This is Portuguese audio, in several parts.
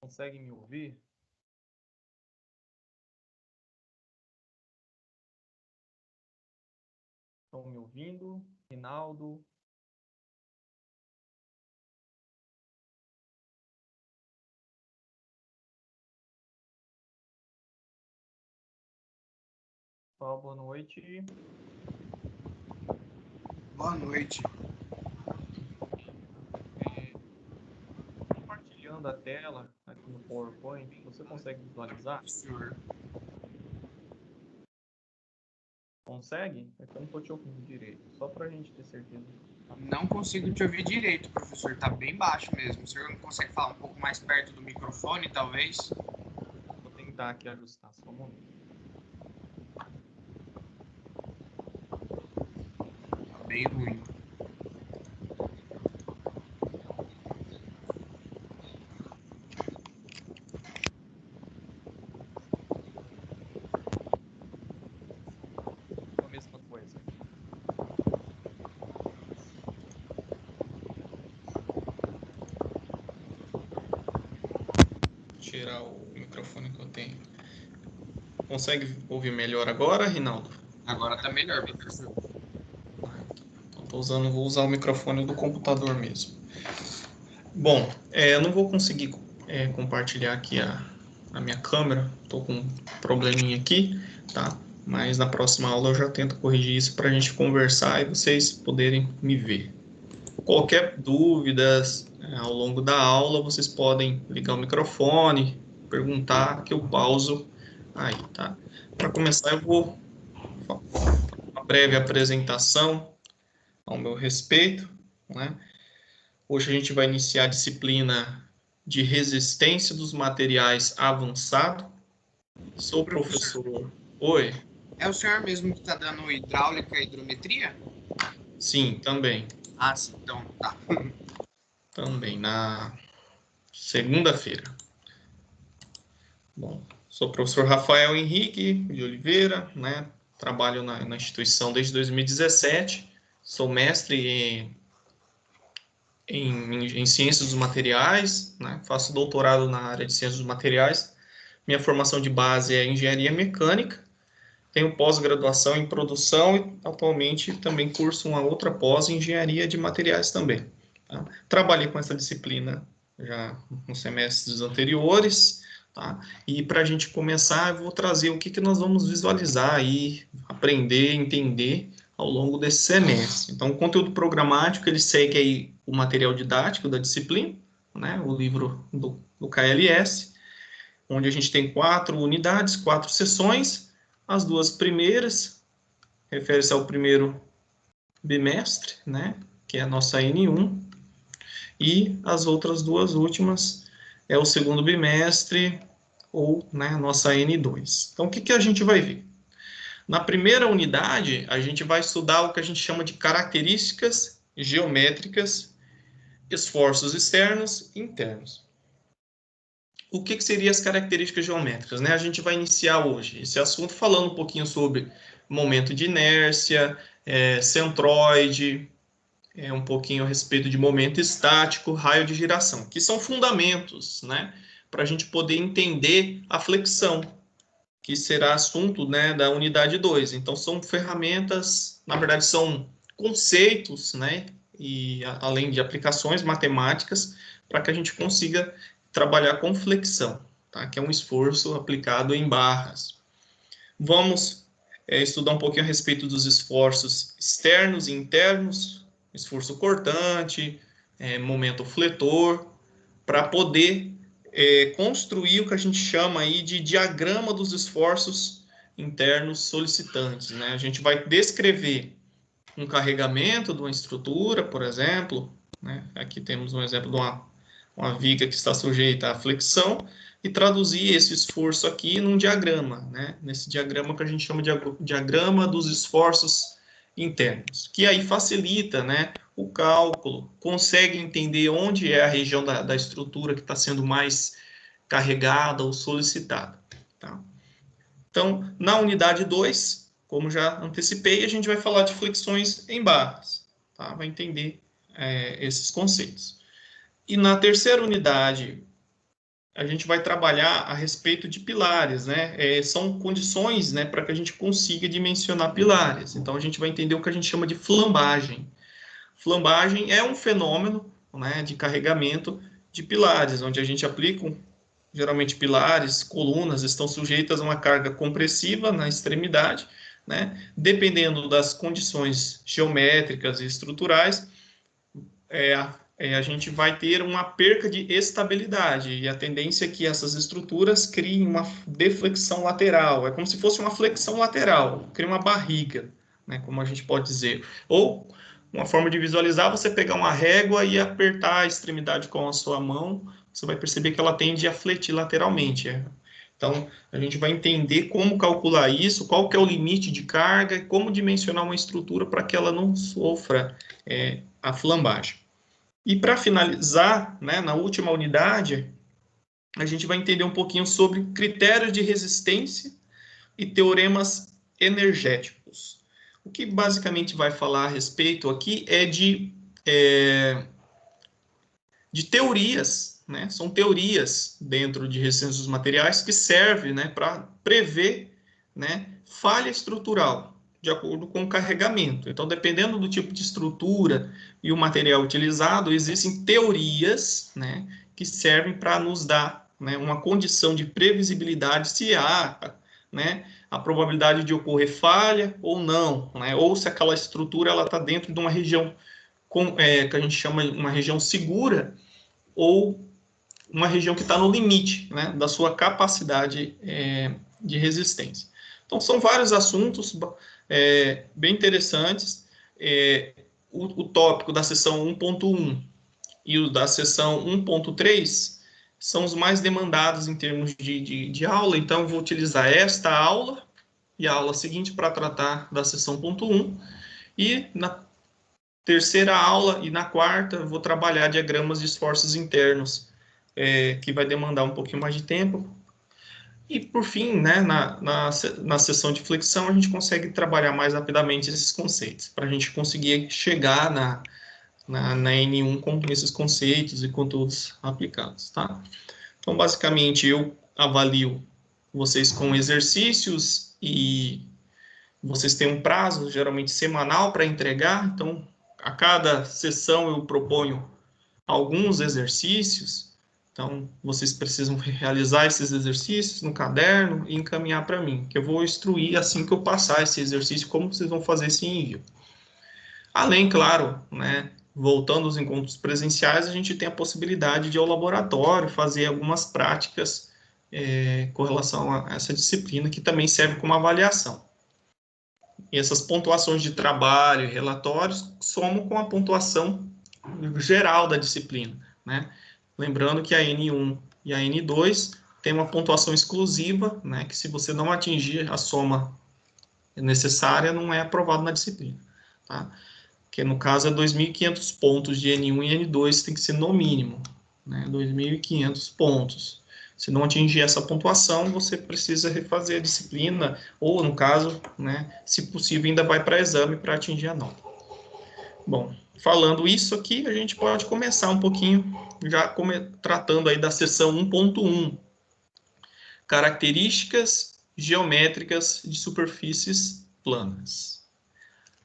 Conseguem me ouvir? Estão me ouvindo? Rinaldo? Pessoal, boa noite. Boa noite. Compartilhando a tela aqui no PowerPoint, você consegue visualizar? Senhor. Consegue? É que eu não estou te ouvindo direito, só para a gente ter certeza. Não consigo te ouvir direito, professor. Tá bem baixo mesmo. O senhor não consegue falar um pouco mais perto do microfone, talvez? Vou tentar aqui ajustar, só um momento. Tá bem ruim. A mesma coisa. Tirar o microfone que eu tenho. Consegue ouvir melhor agora, Rinaldo? Agora tá melhor, professor. Então, vou usar o microfone do computador mesmo. Bom, eu não vou conseguir compartilhar aqui a minha câmera, estou com um probleminha aqui, tá? Mas na próxima aula eu já tento corrigir isso para a gente conversar e vocês poderem me ver. Qualquer dúvidas ao longo da aula, vocês podem ligar o microfone, perguntar que eu pauso aí, tá? Para começar, eu vou fazer uma breve apresentação ao meu respeito, né? Hoje a gente vai iniciar a disciplina de resistência dos materiais avançado. Sou o professor. Oi? É o senhor mesmo que está dando hidráulica e hidrometria? Sim, também. Ah, sim. Então, tá. Também, na segunda-feira. Bom, sou o professor Rafael Henrique de Oliveira, né? Trabalho na instituição desde 2017. Sou mestre em ciências dos materiais, né? Faço doutorado na área de ciências dos materiais. Minha formação de base é engenharia mecânica. Tenho pós-graduação em produção e atualmente também curso uma outra pós em engenharia de materiais também. Tá? Trabalhei com essa disciplina já nos semestres anteriores, tá? E para a gente começar, eu vou trazer o que nós vamos visualizar aí, aprender, entender ao longo desse semestre. Então, o conteúdo programático, ele segue aí o material didático da disciplina, né? O livro do KLS, onde a gente tem 4 unidades, 4 sessões. As duas primeiras refere-se ao primeiro bimestre, né, que é a nossa N1, e as outras duas últimas é o segundo bimestre, ou né, a nossa N2. Então, o que a gente vai ver? Na primeira unidade, a gente vai estudar o que a gente chama de características geométricas, esforços externos e internos. O que seriam as características geométricas? Né? A gente vai iniciar hoje esse assunto falando um pouquinho sobre momento de inércia, centroide, um pouquinho a respeito de momento estático, raio de giração, que são fundamentos, né, para a gente poder entender a flexão, que será assunto, né, da unidade 2. Então, são ferramentas, na verdade, são conceitos, né, e além de aplicações matemáticas, para que a gente consiga trabalhar com flexão, tá? Que é um esforço aplicado em barras. Vamos estudar um pouquinho a respeito dos esforços externos e internos, esforço cortante, momento fletor, para poder construir o que a gente chama aí de diagrama dos esforços internos solicitantes, né? A gente vai descrever um carregamento de uma estrutura, por exemplo, né? Aqui temos um exemplo de uma viga que está sujeita à flexão, e traduzir esse esforço aqui num diagrama, né? Nesse diagrama que a gente chama de diagrama dos esforços internos, que aí facilita, né, o cálculo, consegue entender onde é a região da estrutura que está sendo mais carregada ou solicitada. Tá? Então, na unidade 2, como já antecipei, a gente vai falar de flexões em barras, tá? Vai entender esses conceitos. E na terceira unidade, a gente vai trabalhar a respeito de pilares, né? São condições, né, para que a gente consiga dimensionar pilares. Então, a gente vai entender o que a gente chama de flambagem. Flambagem é um fenômeno, né, de carregamento de pilares, onde a gente aplica, geralmente pilares, colunas, estão sujeitas a uma carga compressiva na extremidade, né? Dependendo das condições geométricas e estruturais, a gente vai ter uma perca de estabilidade, e a tendência é que essas estruturas criem uma deflexão lateral, é como se fosse uma flexão lateral, cria uma barriga, né, como a gente pode dizer. Ou uma forma de visualizar, você pegar uma régua e apertar a extremidade com a sua mão, você vai perceber que ela tende a fletir lateralmente. Então, a gente vai entender como calcular isso, qual que é o limite de carga, e como dimensionar uma estrutura para que ela não sofra a flambagem. E para finalizar, né, na última unidade, a gente vai entender um pouquinho sobre critérios de resistência e teoremas energéticos. O que basicamente vai falar a respeito aqui é de teorias, né? São teorias dentro de resistência dos materiais que servem, né, para prever, né, falha estrutural de acordo com o carregamento. Então, dependendo do tipo de estrutura e o material utilizado, existem teorias, né, que servem para nos dar, né, uma condição de previsibilidade se há, né, a probabilidade de ocorrer falha ou não, né, ou se aquela estrutura ela está dentro de uma região que a gente chama de uma região segura ou uma região que está no limite, né, da sua capacidade de resistência. Então, são vários assuntos bem interessantes. O tópico da seção 1.1 e o da seção 1.3 são os mais demandados em termos de aula, então eu vou utilizar esta aula e a aula seguinte para tratar da seção 1.1, e na terceira aula e na quarta eu vou trabalhar diagramas de esforços internos, que vai demandar um pouquinho mais de tempo. E, por fim, né, na sessão de flexão, a gente consegue trabalhar mais rapidamente esses conceitos, para a gente conseguir chegar na N1 com esses conceitos e conteúdos aplicados, tá? Então, basicamente, eu avalio vocês com exercícios e vocês têm um prazo, geralmente semanal, para entregar. Então, a cada sessão eu proponho alguns exercícios. Então, vocês precisam realizar esses exercícios no caderno e encaminhar para mim, que eu vou instruir assim que eu passar esse exercício, como vocês vão fazer esse envio. Além, claro, né, voltando aos encontros presenciais, a gente tem a possibilidade de ir ao laboratório, fazer algumas práticas com relação a essa disciplina, que também serve como avaliação. E essas pontuações de trabalho e relatórios somam com a pontuação geral da disciplina, né? Lembrando que a N1 e a N2 tem uma pontuação exclusiva, né, que se você não atingir a soma necessária, não é aprovado na disciplina, tá? Que no caso é 2.500 pontos de N1 e N2, tem que ser no mínimo, né, 2.500 pontos. Se não atingir essa pontuação, você precisa refazer a disciplina, ou no caso, né, se possível, ainda vai para exame para atingir a nota. Bom, falando isso aqui, a gente pode começar um pouquinho já tratando aí da seção 1.1, características geométricas de superfícies planas.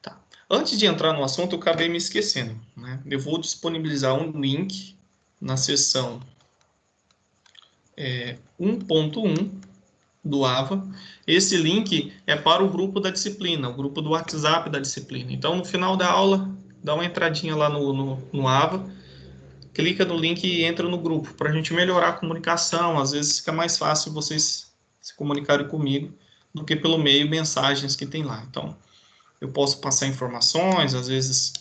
Tá. Antes de entrar no assunto, eu acabei me esquecendo, né? Eu vou disponibilizar um link na seção 1.1 do AVA. Esse link é para o grupo da disciplina, o grupo do WhatsApp da disciplina. Então, no final da aula, dá uma entradinha lá no AVA, clica no link e entra no grupo, para a gente melhorar a comunicação. Às vezes fica mais fácil vocês se comunicarem comigo do que pelo meio mensagens que tem lá. Então, eu posso passar informações, às vezes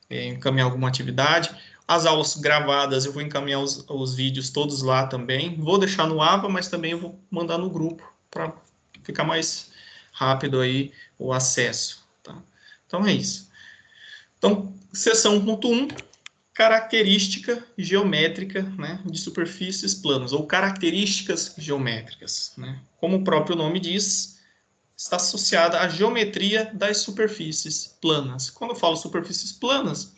encaminhar alguma atividade. As aulas gravadas, eu vou encaminhar os vídeos todos lá também. Vou deixar no AVA, mas também eu vou mandar no grupo, para ficar mais rápido aí o acesso. Tá? Então, é isso. Então, seção 1.1, característica geométrica, né, de superfícies planas, ou características geométricas, né? Como o próprio nome diz, está associada à geometria das superfícies planas. Quando eu falo superfícies planas,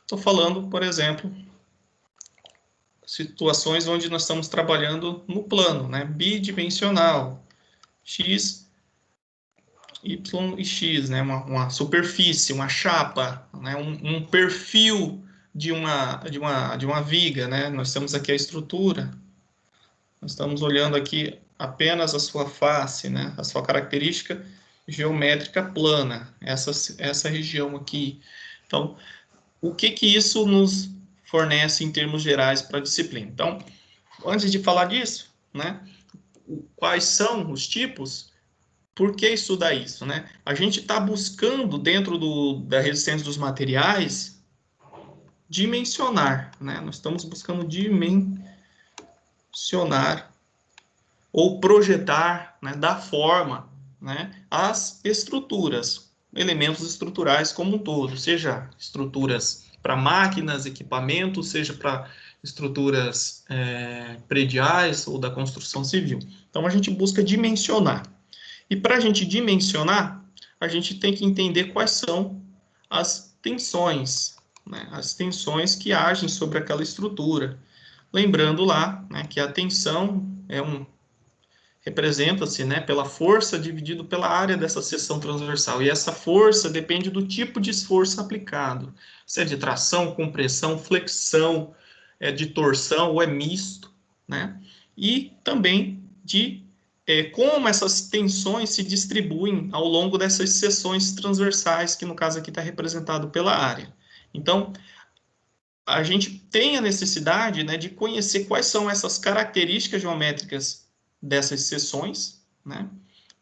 estou falando, por exemplo, situações onde nós estamos trabalhando no plano, né? Bidimensional, X, Y e X, né? Uma superfície, uma chapa, né? Um perfil de uma viga, né? Nós temos aqui a estrutura, nós estamos olhando aqui apenas a sua face, né? A sua característica geométrica plana, essa região aqui. Então, o que isso nos fornece em termos gerais para a disciplina? Então, antes de falar disso, né? Quais são os tipos? Por que estudar isso, né? A gente está buscando, dentro da resistência dos materiais, dimensionar, né? Nós estamos buscando dimensionar ou projetar, né, da forma, né, as estruturas, elementos estruturais como um todo, seja estruturas para máquinas, equipamentos, seja para estruturas prediais ou da construção civil. Então, a gente busca dimensionar. E para a gente dimensionar, a gente tem que entender quais são as tensões, né? As tensões que agem sobre aquela estrutura. Lembrando lá, né, que a tensão representa-se, né, pela força dividido pela área dessa seção transversal. E essa força depende do tipo de esforço aplicado. Se é de tração, compressão, flexão, de torção ou é misto, né? E também de como essas tensões se distribuem ao longo dessas seções transversais, que no caso aqui está representado pela área. Então, a gente tem a necessidade, né, de conhecer quais são essas características geométricas dessas seções, né,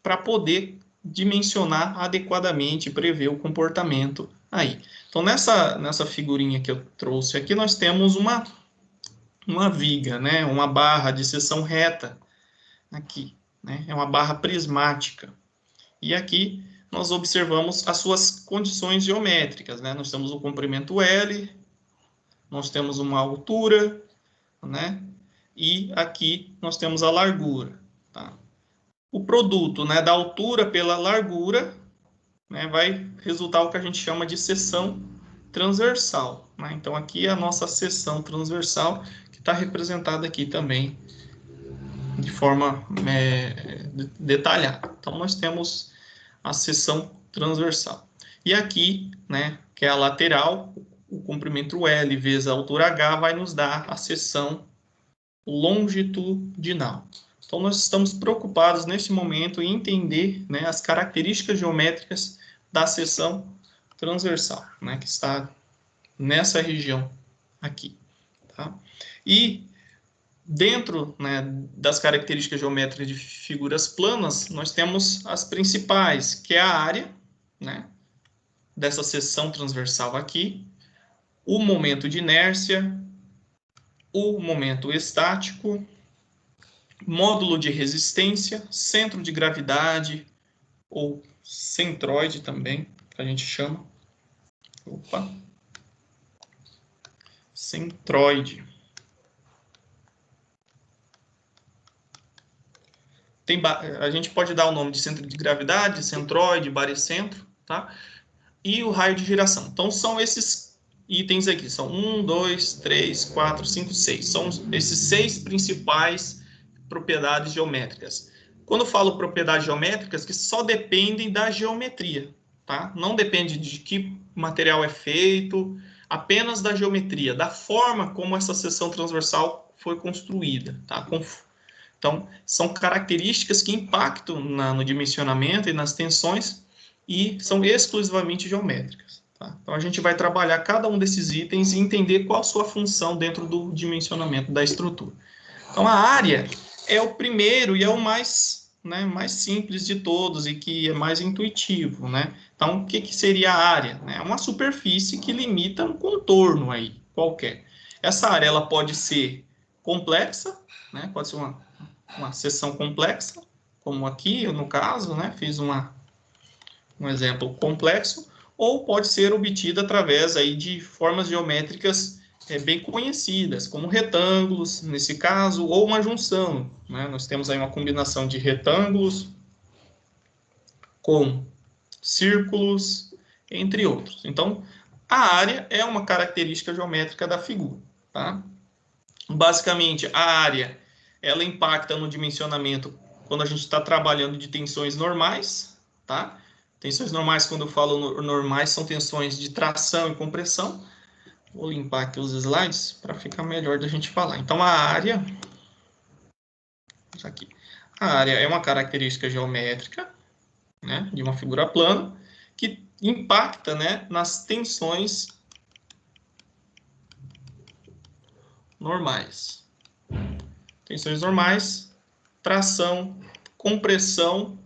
para poder dimensionar adequadamente e prever o comportamento aí. Então, nessa figurinha que eu trouxe aqui, nós temos uma viga, né, uma barra de seção reta aqui, né, é uma barra prismática. E aqui nós observamos as suas condições geométricas, né, nós temos o comprimento L, nós temos uma altura, né, e aqui nós temos a largura, tá? O produto, né, da altura pela largura, né, vai resultar o que a gente chama de seção transversal, né? Então, aqui é a nossa seção transversal, que está representada aqui também de forma detalhada. Então, nós temos a seção transversal. E aqui, né, que é a lateral, o comprimento L vezes a altura H vai nos dar a seção longitudinal. Então, nós estamos preocupados neste momento em entender, né, as características geométricas da seção transversal, né, que está nessa região aqui. Tá? E dentro, né, das características geométricas de figuras planas, nós temos as principais, que é a área, né, dessa seção transversal aqui, o momento de inércia, o momento estático, módulo de resistência, centro de gravidade, ou centroide também, que a gente chama. Opa! Centroide. A gente pode dar o nome de centro de gravidade, centroide, baricentro, tá? E o raio de giração. Então, são esses itens aqui. São 1, 2, 3, 4, 5, 6. São esses 6 principais propriedades geométricas. Quando eu falo propriedades geométricas, que só dependem da geometria, tá? Não depende de que material é feito, apenas da geometria, da forma como essa seção transversal foi construída, tá? Então, são características que impactam no dimensionamento e nas tensões e são exclusivamente geométricas. Tá? Então, a gente vai trabalhar cada um desses itens e entender qual a sua função dentro do dimensionamento da estrutura. Então, a área é o primeiro e é o mais, né, mais simples de todos e que é mais intuitivo. Né? Então, o que seria a área? É uma superfície que limita um contorno aí, qualquer. Essa área ela pode ser complexa, né? Pode ser uma seção complexa, como aqui, no caso, né? Fiz um exemplo complexo, ou pode ser obtida através aí de formas geométricas bem conhecidas, como retângulos, nesse caso, ou uma junção. Né? Nós temos aí uma combinação de retângulos com círculos, entre outros. Então, a área é uma característica geométrica da figura. Tá? basicamente, a área, ela impacta no dimensionamento quando a gente está trabalhando de tensões normais, tá? Tensões normais, quando eu falo normais, são tensões de tração e compressão. Vou limpar aqui os slides para ficar melhor da gente falar. Então, a área... Aqui. A área é uma característica geométrica, né, de uma figura plana, que impacta, né, nas tensões normais. Tensões normais, tração, compressão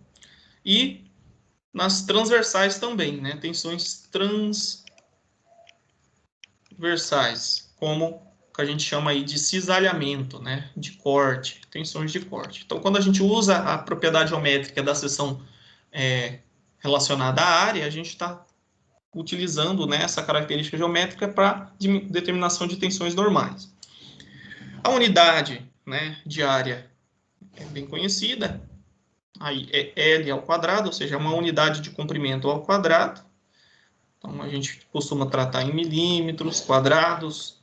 e nas transversais também, né, tensões transversais, como que a gente chama aí de cisalhamento, né, de corte, tensões de corte. Então, quando a gente usa a propriedade geométrica da seção relacionada à área, a gente está utilizando, né, essa característica geométrica para determinação de tensões normais. A unidade, né, de área é bem conhecida, aí é L ao quadrado, ou seja, é uma unidade de comprimento ao quadrado. Então, a gente costuma tratar em milímetros quadrados,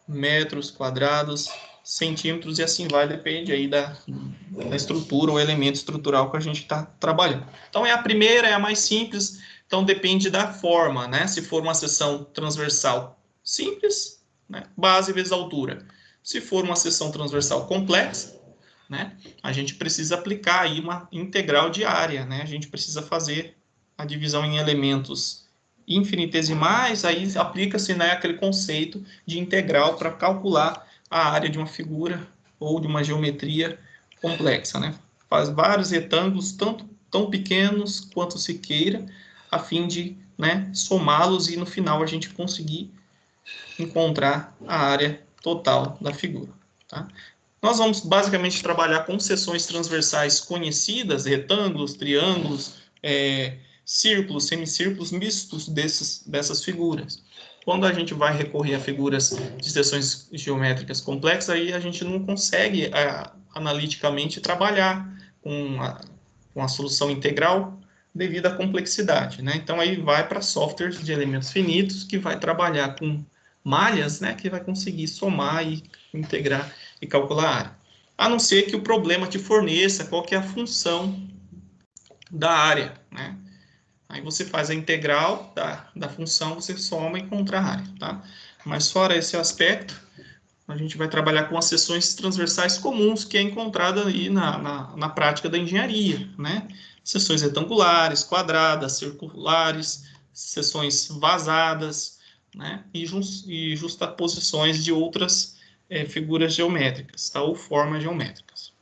metros quadrados, centímetros e assim vai, depende aí da estrutura ou elemento estrutural que a gente está trabalhando. Então, é a primeira, é a mais simples, então depende da forma, né? Se for uma seção transversal simples, né? Base vezes altura. Se for uma seção transversal complexa, né? A gente precisa aplicar aí uma integral de área, né? A gente precisa fazer a divisão em elementos infinitesimais, aí aplica-se, né, aquele conceito de integral para calcular a área de uma figura ou de uma geometria complexa, né? Faz vários retângulos, tanto tão pequenos quanto se queira, a fim de, né, somá-los e no final a gente conseguir encontrar a área total da figura, tá? Nós vamos basicamente trabalhar com seções transversais conhecidas, retângulos, triângulos, círculos, semicírculos mistos dessas figuras. Quando a gente vai recorrer a figuras de seções geométricas complexas, aí a gente não consegue analiticamente trabalhar com a solução integral devido à complexidade, né? Então aí vai para softwares de elementos finitos que vai trabalhar com malhas, né, que vai conseguir somar e integrar e calcular a área. A não ser que o problema te forneça qual que é a função da área, né? Aí você faz a integral da função, você soma e encontra a área, tá? Mas fora esse aspecto, a gente vai trabalhar com as seções transversais comuns, que é encontrada aí na prática da engenharia, né? Seções retangulares, quadradas, circulares, seções vazadas, né? E justaposições de outras figuras geométricas, tá? Ou formas geométricas.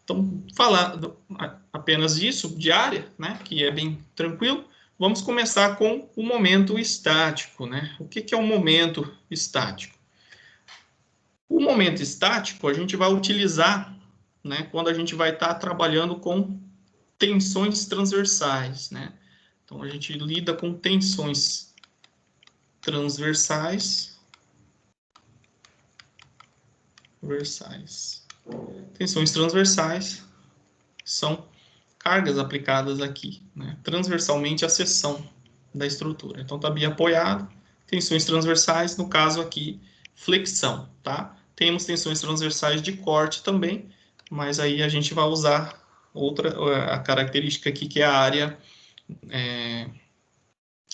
Então, falando apenas disso, de área, né, que é bem tranquilo, vamos começar com o momento estático, né? O que é um momento estático? O momento estático a gente vai utilizar, né, quando a gente vai estar trabalhando com tensões transversais, né? Então, a gente lida com tensões transversais. Tensões transversais são cargas aplicadas aqui, né, transversalmente à seção da estrutura. Então, está bem apoiado, tensões transversais, no caso aqui, flexão, tá? Temos tensões transversais de corte também, mas aí a gente vai usar a característica aqui, que é a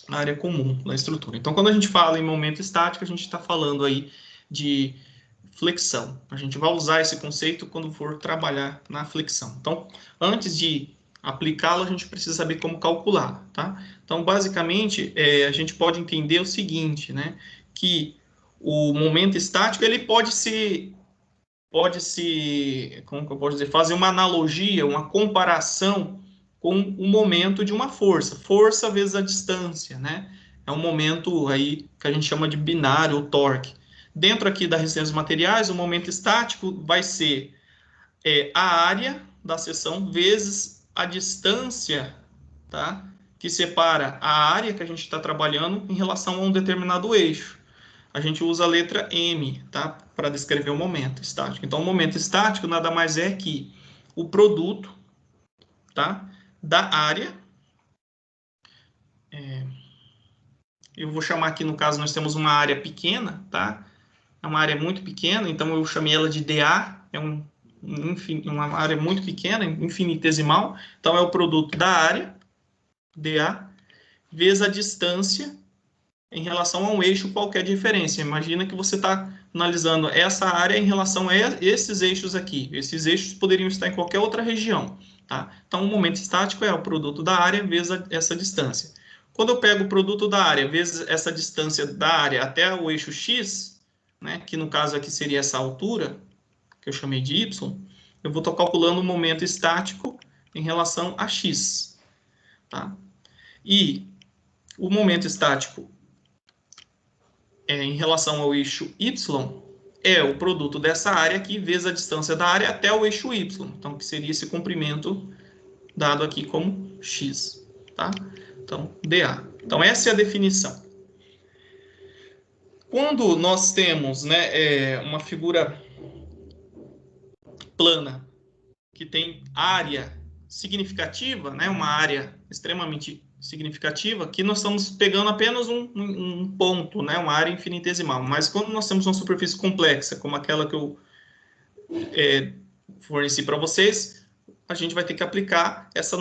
área comum da estrutura. Então, quando a gente fala em momento estático, a gente está falando aí de flexão. A gente vai usar esse conceito quando for trabalhar na flexão. Então, antes de aplicá-lo, a gente precisa saber como calcular, tá? Então, basicamente, a gente pode entender o seguinte, né? Que o momento estático, ele pode se, como que eu posso dizer, fazer uma analogia, uma comparação com o momento de uma força vezes a distância, né? É um momento aí que a gente chama de binário, ou torque. Dentro aqui da resistência dos materiais, o momento estático vai ser a área da seção vezes a distância, tá? Que separa a área que a gente está trabalhando em relação a um determinado eixo. A gente usa a letra M, tá? Para descrever o momento estático. Então, o momento estático nada mais é que o produto, tá? Da área. Eu vou chamar aqui, no caso, nós temos uma área pequena, tá? é uma área muito pequena, então eu chamei ela de dA, é uma área muito pequena, infinitesimal, então é o produto da área, dA, vezes a distância em relação a um eixo qualquer de referência. Imagina que você está analisando essa área em relação a esses eixos aqui. Esses eixos poderiam estar em qualquer outra região. Tá? Então, o momento estático é o produto da área vezes essa distância. Quando eu pego o produto da área vezes essa distância da área até o eixo x, né, que no caso aqui seria essa altura, que eu chamei de y, eu vou estar calculando o momento estático em relação a x. Tá? E o momento estático em relação ao eixo y é o produto dessa área aqui vezes a distância da área até o eixo y. Então, que seria esse comprimento dado aqui como x. Tá? Então, dA. Então, essa é a definição. Quando nós temos, né, uma figura plana que tem área significativa, né, uma área extremamente significativa, que nós estamos pegando apenas um ponto, né, uma área infinitesimal. Mas quando nós temos uma superfície complexa, como aquela que eu forneci para vocês, a gente vai ter que aplicar essa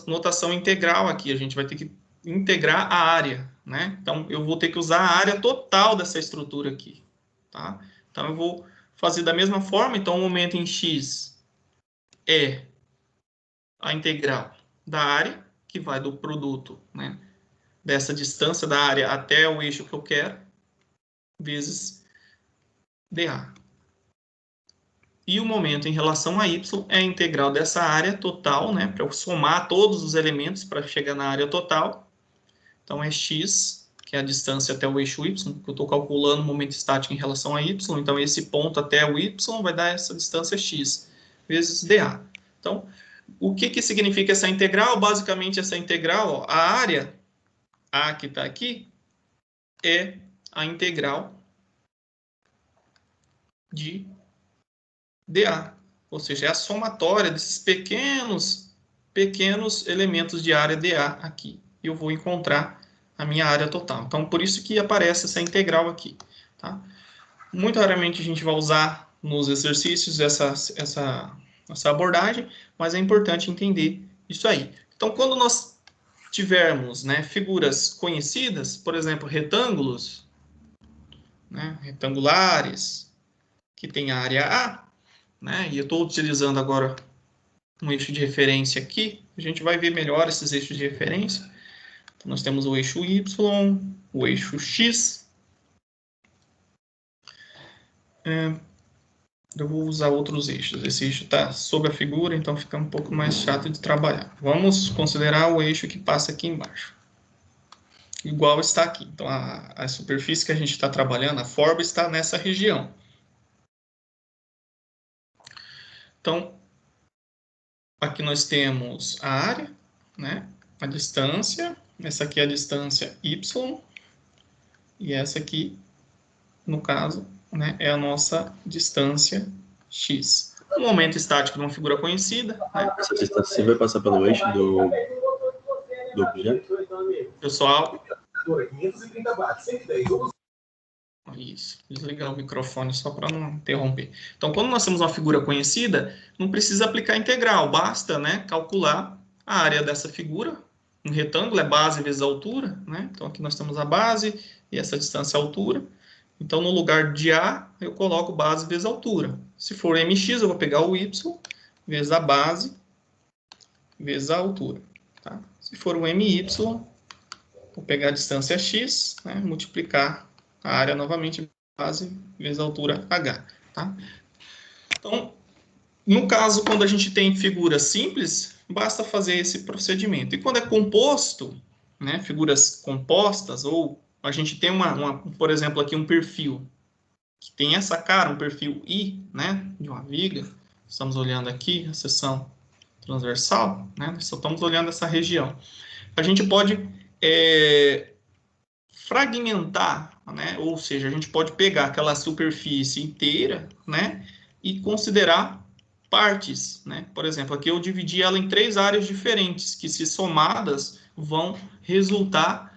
notação integral aqui, a gente vai ter que integrar a área, né? Então, eu vou ter que usar a área total dessa estrutura aqui, tá? Então, eu vou fazer da mesma forma, então, o momento em x é a integral da área, que vai do produto, né, dessa distância da área até o eixo que eu quero, vezes dA. E o momento em relação a y é a integral dessa área total, né, para eu somar todos os elementos para chegar na área total. Então, é x, que é a distância até o eixo y, que eu estou calculando o momento estático em relação a y. Então, esse ponto até o y vai dar essa distância x, vezes dA. Então, o que significa essa integral? Basicamente, essa integral, ó, a área A que está aqui, é a integral de dA. Ou seja, é a somatória desses pequenos elementos de área dA aqui. E eu vou encontrar a minha área total. Então, por isso que aparece essa integral aqui. Tá? Muito raramente a gente vai usar nos exercícios essa abordagem, mas é importante entender isso aí. Então, quando nós tivermos, né, figuras conhecidas, por exemplo, retângulos, né, retangulares, que tem área A, né, e eu estou utilizando agora um eixo de referência aqui, a gente vai ver melhor esses eixos de referência. Então, nós temos o eixo Y, o eixo X. Eu vou usar outros eixos. Esse eixo está sobre a figura, então fica um pouco mais chato de trabalhar. Vamos considerar o eixo que passa aqui embaixo. Igual está aqui. Então, a superfície que a gente está trabalhando, a forma, está nessa região. Então, aqui nós temos a área, né? A distância. Essa aqui é a distância y. E essa aqui, no caso, né, é a nossa distância x. O momento estático de uma figura conhecida. Né? Essa distância vai passar pelo eixo do objeto? Pessoal. Isso, desligar o microfone só para não interromper. Então, quando nós temos uma figura conhecida, não precisa aplicar integral, basta, né, calcular a área dessa figura. Um retângulo é base vezes altura, né? Então, aqui nós temos a base e essa distância é a altura. Então, no lugar de A, eu coloco base vezes altura. Se for mx, eu vou pegar o y vezes a base vezes a altura. Tá? Se for o my, vou pegar a distância x, né, multiplicar a área novamente, base vezes a altura h. Tá? Então, no caso, quando a gente tem figuras simples, basta fazer esse procedimento. E quando é composto, né, figuras compostas, ou a gente tem por exemplo, aqui um perfil, que tem essa cara, um perfil I, né, de uma viga. Estamos olhando aqui a seção transversal, né, só estamos olhando essa região. A gente pode fragmentar, né, ou seja, a gente pode pegar aquela superfície inteira, né, e considerar partes, né? Por exemplo, aqui eu dividi ela em 3 áreas diferentes, que se somadas vão resultar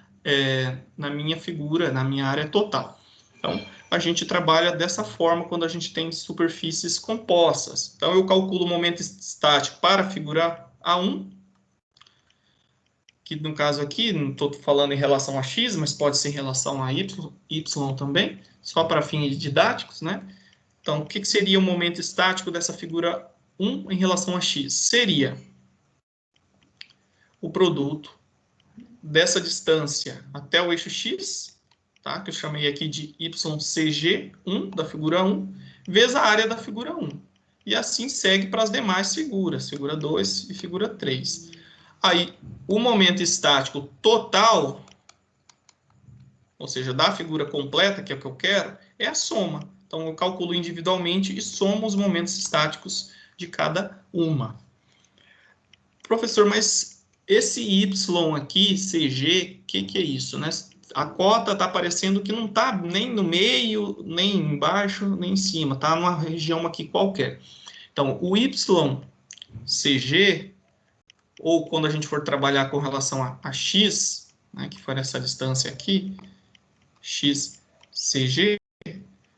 na minha figura, na minha área total. Então, a gente trabalha dessa forma quando a gente tem superfícies compostas. Então, eu calculo o momento estático para a figura A1, que no caso aqui, não estou falando em relação a x, mas pode ser em relação a y também, só para fins didáticos, né? Então, o que seria o momento estático dessa figura 1 em relação a x? Seria o produto dessa distância até o eixo x, tá? Que eu chamei aqui de YCG1 da figura 1, vezes a área da figura 1. E assim segue para as demais figuras, figura 2 e figura 3. Aí, o momento estático total, ou seja, da figura completa, que é o que eu quero, é a soma. Então, eu calculo individualmente e somo os momentos estáticos de cada uma. Professor, mas esse Y aqui, CG, o que é isso, né? A cota está aparecendo que não está nem no meio, nem embaixo, nem em cima, está numa região aqui qualquer. Então, o YCG, ou quando a gente for trabalhar com relação a X, né, que for essa distância aqui, XCG,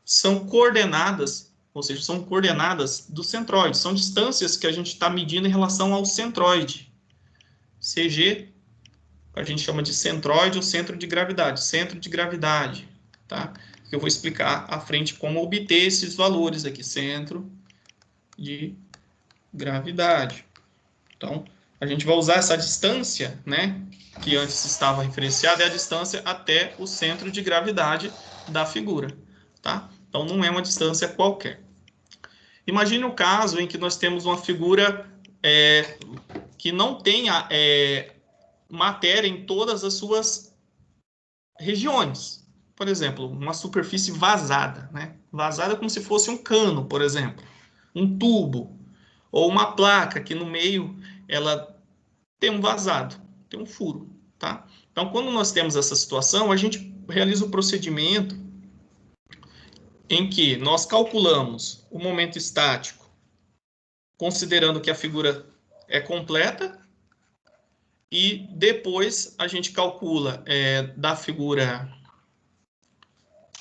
são coordenadas, ou seja, são coordenadas do centroide, são distâncias que a gente está medindo em relação ao centroide. CG, a gente chama de centroide ou centro de gravidade, tá? Eu vou explicar à frente como obter esses valores aqui, centro de gravidade. Então, a gente vai usar essa distância, né, que antes estava referenciada, é a distância até o centro de gravidade da figura, tá? Então, não é uma distância qualquer. Imagine o caso em que nós temos uma figura que não tenha matéria em todas as suas regiões. Por exemplo, uma superfície vazada, né? Vazada como se fosse um cano, por exemplo, um tubo, ou uma placa que no meio ela tem um vazado, tem um furo, tá? Então, quando nós temos essa situação, a gente realiza o procedimento em que nós calculamos o momento estático, considerando que a figura é completa, e depois a gente calcula da figura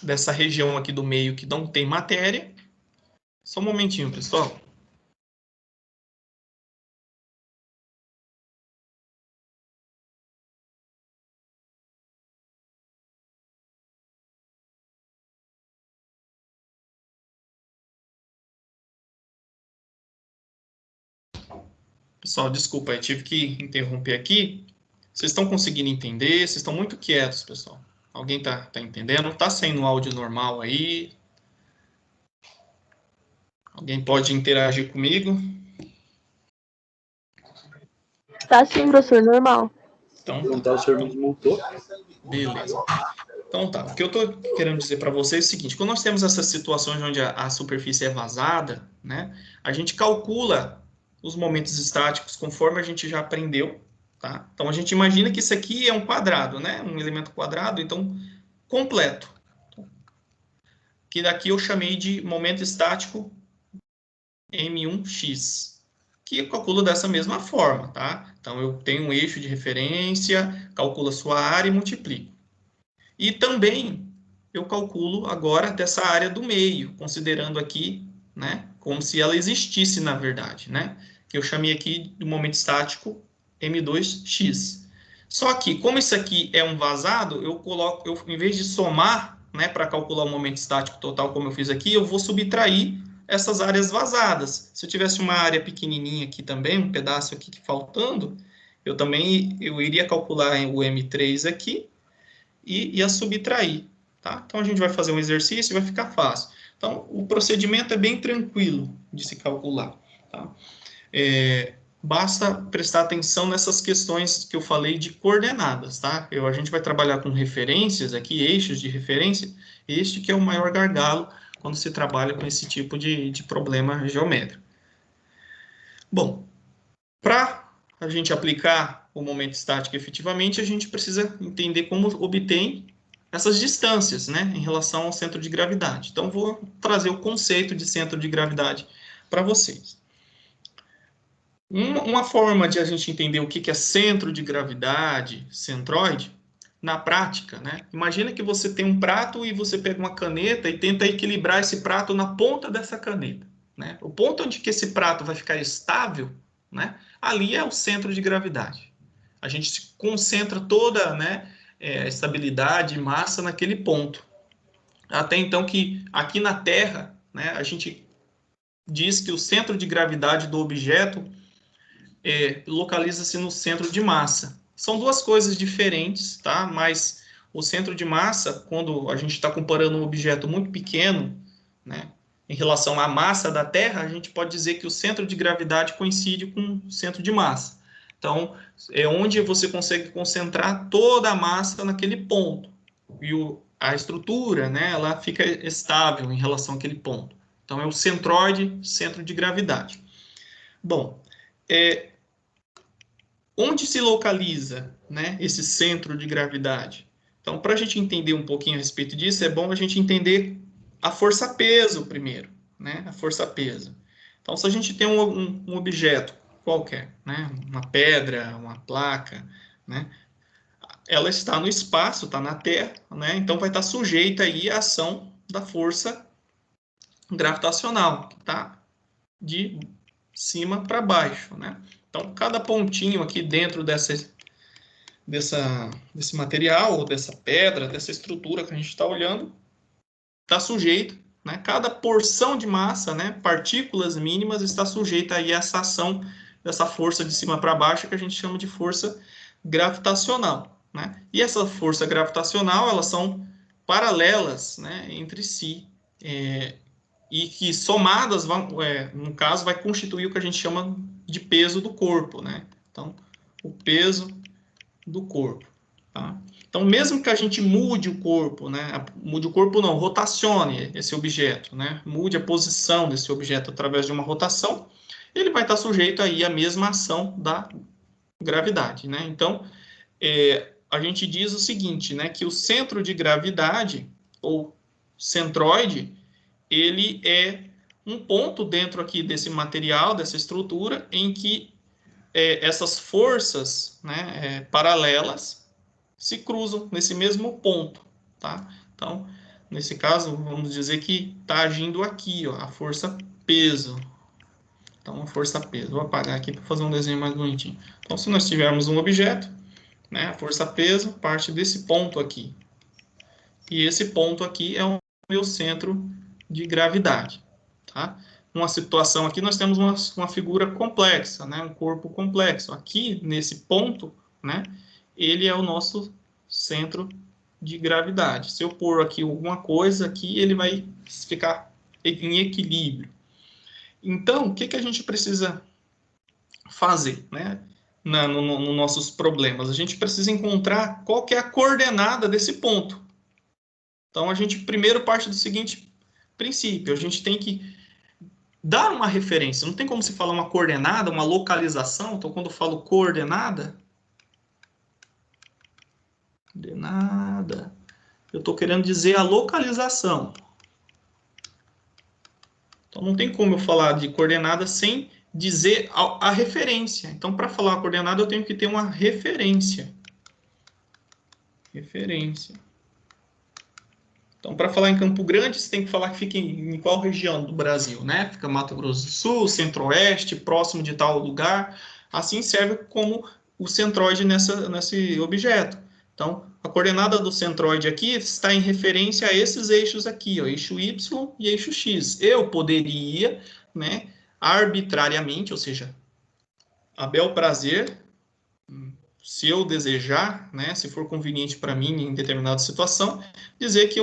dessa região aqui do meio que não tem matéria. Só um momentinho, pessoal. Pessoal, desculpa, eu tive que interromper aqui. Vocês estão conseguindo entender? Vocês estão muito quietos, pessoal. Alguém tá entendendo? Tá saindo áudio normal aí? Alguém pode interagir comigo? Tá sim, professor, normal. Então tá. O senhor me desmontou. Beleza. Então tá, o que eu estou querendo dizer para vocês é o seguinte, quando nós temos essas situações onde a superfície é vazada, né, a gente calcula os momentos estáticos conforme a gente já aprendeu, tá? Então a gente imagina que isso aqui é um quadrado, né, um elemento quadrado, então completo. Que daqui eu chamei de momento estático M1x, que eu calculo dessa mesma forma, tá? Então eu tenho um eixo de referência, calculo a sua área e multiplico. E também eu calculo agora dessa área do meio, considerando aqui, né, como se ela existisse na verdade, né, que eu chamei aqui do momento estático M2x. Só que, como isso aqui é um vazado, em vez de somar, né, para calcular o momento estático total, como eu fiz aqui, eu vou subtrair essas áreas vazadas. Se eu tivesse uma área pequenininha aqui também, um pedaço aqui faltando, eu iria calcular o M3 aqui, e ia subtrair, tá? Então, a gente vai fazer um exercício e vai ficar fácil. Então, o procedimento é bem tranquilo de se calcular, tá? Basta prestar atenção nessas questões que eu falei de coordenadas, tá? A gente vai trabalhar com referências aqui, eixos de referência, este que é o maior gargalo quando se trabalha com esse tipo de problema geométrico. Bom, para a gente aplicar o momento estático efetivamente, a gente precisa entender como obtém essas distâncias, né, em relação ao centro de gravidade. Então, vou trazer o conceito de centro de gravidade para vocês. Uma forma de a gente entender o que é centro de gravidade, centroide, na prática, né? Imagina que você tem um prato e você pega uma caneta e tenta equilibrar esse prato na ponta dessa caneta, né? O ponto onde que esse prato vai ficar estável, né? Ali é o centro de gravidade. A gente concentra toda, né, estabilidade e massa naquele ponto. Até então que aqui na Terra, né, a gente diz que o centro de gravidade do objeto localiza-se no centro de massa. São duas coisas diferentes, tá? Mas o centro de massa, quando a gente está comparando um objeto muito pequeno, né, em relação à massa da Terra, a gente pode dizer que o centro de gravidade coincide com o centro de massa. Então, é onde você consegue concentrar toda a massa naquele ponto. E a estrutura, né, ela fica estável em relação àquele ponto. Então, é o centroide, centro de gravidade. Bom, onde se localiza, né, esse centro de gravidade? Então, para a gente entender um pouquinho a respeito disso, é bom a gente entender a força-peso primeiro, né? A força-peso. Então, se a gente tem um objeto qualquer, né? Uma pedra, uma placa, né? Ela está no espaço, está na Terra, né? Então vai estar sujeita aí à ação da força gravitacional, que está de cima para baixo, né? Então, cada pontinho aqui dentro desse material, ou dessa pedra, dessa estrutura que a gente está olhando, está sujeito, né? Cada porção de massa, né? Partículas mínimas, está sujeita aí a essa ação dessa força de cima para baixo, que a gente chama de força gravitacional, né? E essa força gravitacional, elas são paralelas, né, entre si, e que somadas, no caso, vai constituir o que a gente chama de peso do corpo, né? Então, o peso do corpo, tá? Então, mesmo que a gente mude o corpo, né? Mude o corpo não, rotacione esse objeto, né? Mude a posição desse objeto através de uma rotação, ele vai estar sujeito aí à mesma ação da gravidade, né? Então, a gente diz o seguinte, né? Que o centro de gravidade, ou centroide, ele é um ponto dentro aqui desse material, dessa estrutura, em que essas forças, né, paralelas se cruzam nesse mesmo ponto, tá? Então, nesse caso, vamos dizer que está agindo aqui, ó, a força peso. Então, a força peso. Vou apagar aqui para fazer um desenho mais bonitinho. Então, se nós tivermos um objeto, né, a força peso parte desse ponto aqui. E esse ponto aqui é o meu centro de gravidade, tá? Uma situação aqui, nós temos uma figura complexa, né? Um corpo complexo. Aqui, nesse ponto, né? Ele é o nosso centro de gravidade. Se eu pôr aqui alguma coisa aqui, ele vai ficar em equilíbrio. Então, o que a gente precisa fazer, né? Nos nossos problemas? A gente precisa encontrar qual que é a coordenada desse ponto. Então, a gente primeiro parte do seguinte princípio. A gente tem que dar uma referência. Não tem como se falar uma coordenada, uma localização. Então, quando eu falo coordenada, eu estou querendo dizer a localização. Então, não tem como eu falar de coordenada sem dizer a referência. Então, para falar a coordenada, eu tenho que ter uma referência. Referência. Então, para falar em Campo Grande, você tem que falar que fica em qual região do Brasil, né? Fica Mato Grosso do Sul, Centro-Oeste, próximo de tal lugar. Assim serve como o centroide nesse objeto. Então, a coordenada do centroide aqui está em referência a esses eixos aqui, ó, eixo Y e eixo X. Eu poderia, né, arbitrariamente, ou seja, a bel prazer, se eu desejar, né, se for conveniente para mim em determinada situação, dizer que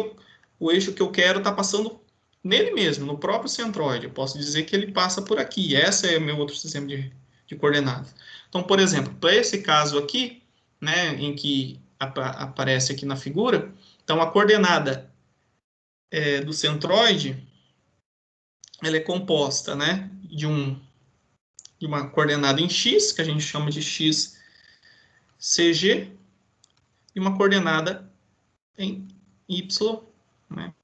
o eixo que eu quero está passando nele mesmo, no próprio centroide. Eu posso dizer que ele passa por aqui. Esse é o meu outro sistema de coordenadas. Então, por exemplo, para esse caso aqui, né, em que aparece aqui na figura, então a coordenada do centroide, ela é composta, né, de uma coordenada em x, que a gente chama de x CG, e uma coordenada em y, né,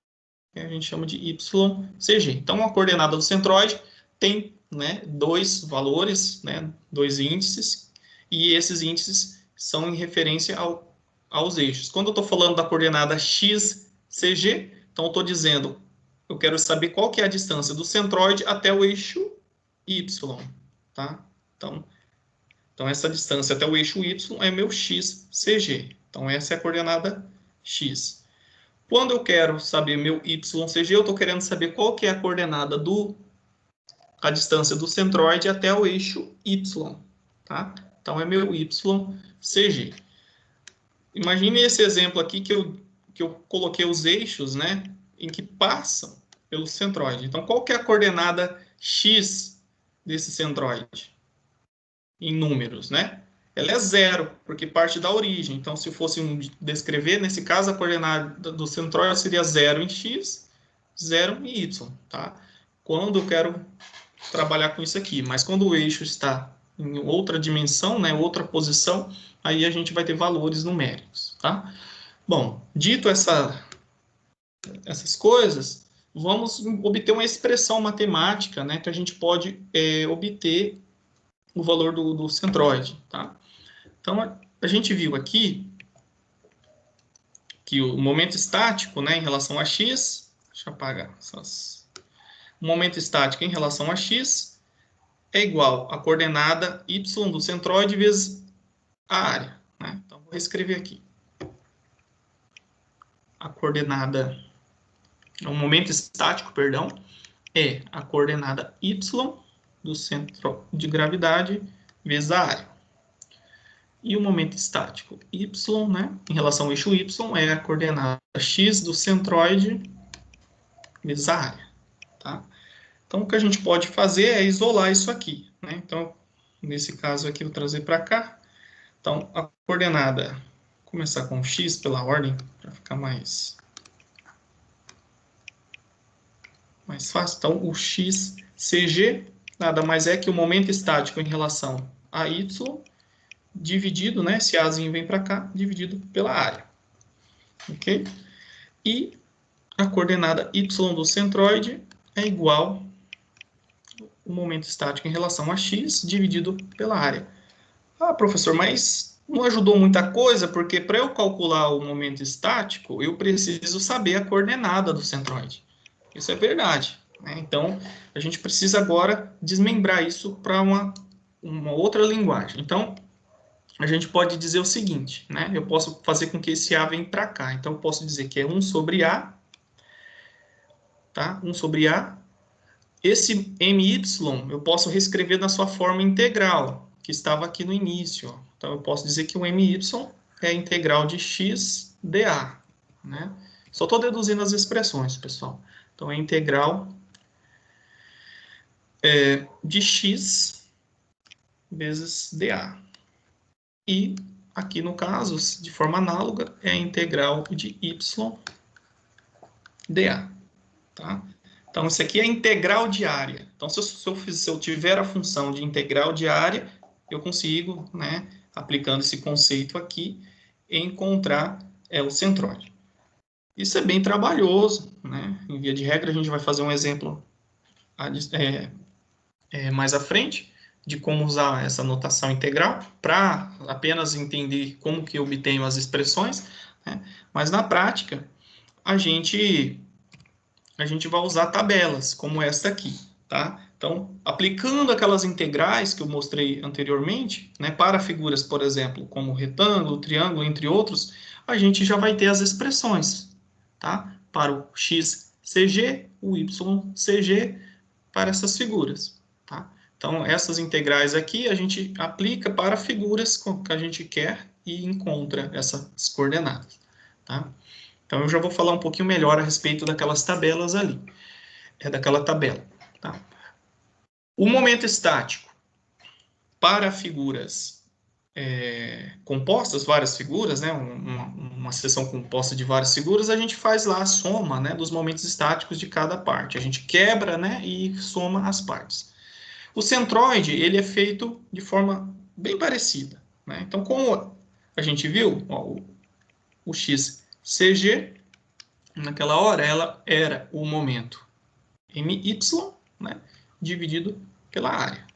que a gente chama de YCG. Então, a coordenada do centroide tem, né, dois valores, né, dois índices, e esses índices são em referência ao aos eixos. Quando eu estou falando da coordenada x, CG, então eu estou dizendo, eu quero saber qual que é a distância do centroide até o eixo y, tá? Então essa distância até o eixo y é meu x, CG. Então essa é a coordenada x. Quando eu quero saber meu y, CG, eu estou querendo saber qual que é a coordenada a distância do centroide até o eixo y, tá? Então é meu y, CG. Imagine esse exemplo aqui que eu coloquei os eixos, né, em que passam pelo centroide. Então, qual que é a coordenada x desse centroide? Em números, né? Ela é 0, porque parte da origem. Então, se fosse descrever, nesse caso, a coordenada do centroide seria 0 em x, 0 em y, tá? Quando eu quero trabalhar com isso aqui. Mas quando o eixo está em outra dimensão, né, outra posição, aí a gente vai ter valores numéricos, tá? Bom, dito essas coisas, vamos obter uma expressão matemática, né, que a gente pode obter o valor do centroide, tá? Então, a gente viu aqui que o momento estático, né, em relação a x, deixa eu apagar o momento estático em relação a x é igual à coordenada y do centroide vezes a área, né? Então, vou escrever aqui. A coordenada, o momento estático, perdão, é a coordenada y do centro de gravidade vezes a área. E o momento estático y, né, em relação ao eixo y, é a coordenada x do centroide vezes a área, tá? Então, o que a gente pode fazer é isolar isso aqui, né? Então, nesse caso aqui, eu vou trazer para cá. Então, a coordenada, vou começar com x pela ordem, para ficar mais fácil. Então, o x, CG, nada mais é que o momento estático em relação a y, dividido, né? Esse azinho vem para cá, dividido pela área. Ok? E a coordenada y do centroide é igual o momento estático em relação a x dividido pela área. Ah, professor, mas não ajudou muita coisa, porque para eu calcular o momento estático, eu preciso saber a coordenada do centroide. Isso é verdade, né? Então, a gente precisa agora desmembrar isso para uma outra linguagem. Então, a gente pode dizer o seguinte, né? Eu posso fazer com que esse A venha para cá. Então, eu posso dizer que é 1 sobre A, tá? 1 sobre A. Esse MY eu posso reescrever na sua forma integral, que estava aqui no início. Ó. Então, eu posso dizer que o MY é a integral de x dA. Né? Só estou deduzindo as expressões, pessoal. Então, é a integral de x vezes dA. E, aqui no caso, de forma análoga, é a integral de y dA. Tá? Então, isso aqui é a integral de área. Então, se eu tiver a função de integral de área, eu consigo, né, aplicando esse conceito aqui, encontrar o centroide. Isso é bem trabalhoso, né? Em via de regra, a gente vai fazer um exemplo mais à frente de como usar essa notação integral para apenas entender como que eu obtenho as expressões, né? Mas, na prática, a gente vai usar tabelas, como esta aqui, tá? Então, aplicando aquelas integrais que eu mostrei anteriormente, né, para figuras, por exemplo, como retângulo, triângulo, entre outros, a gente já vai ter as expressões, tá? Para o x, CG, o y, CG, para essas figuras, tá? Então, essas integrais aqui, a gente aplica para figuras que a gente quer e encontra essas coordenadas, tá? Então, eu já vou falar um pouquinho melhor a respeito daquelas tabelas ali. Daquela tabela. Tá? O momento estático para figuras compostas, várias figuras, né? Uma seção composta de várias figuras, a gente faz lá a soma, né, dos momentos estáticos de cada parte. A gente quebra, né, e soma as partes. O centroide, ele é feito de forma bem parecida. Né? Então, como a gente viu, ó, o x CG, naquela hora, ela era o momento MY, né, dividido pela área,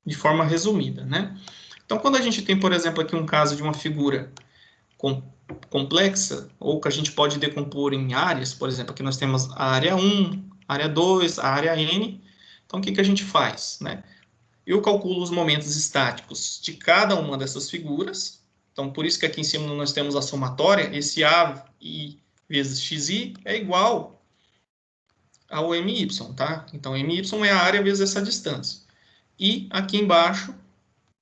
de forma resumida, né? Então, quando a gente tem, por exemplo, aqui um caso de uma figura complexa, ou que a gente pode decompor em áreas, por exemplo, aqui nós temos a área 1, a área 2, a área N. Então, o que a gente faz, né? Eu calculo os momentos estáticos de cada uma dessas figuras. Então, por isso que aqui em cima nós temos a somatória. Esse AI vezes XI é igual ao MY, tá? Então, MY é a área vezes essa distância. E aqui embaixo,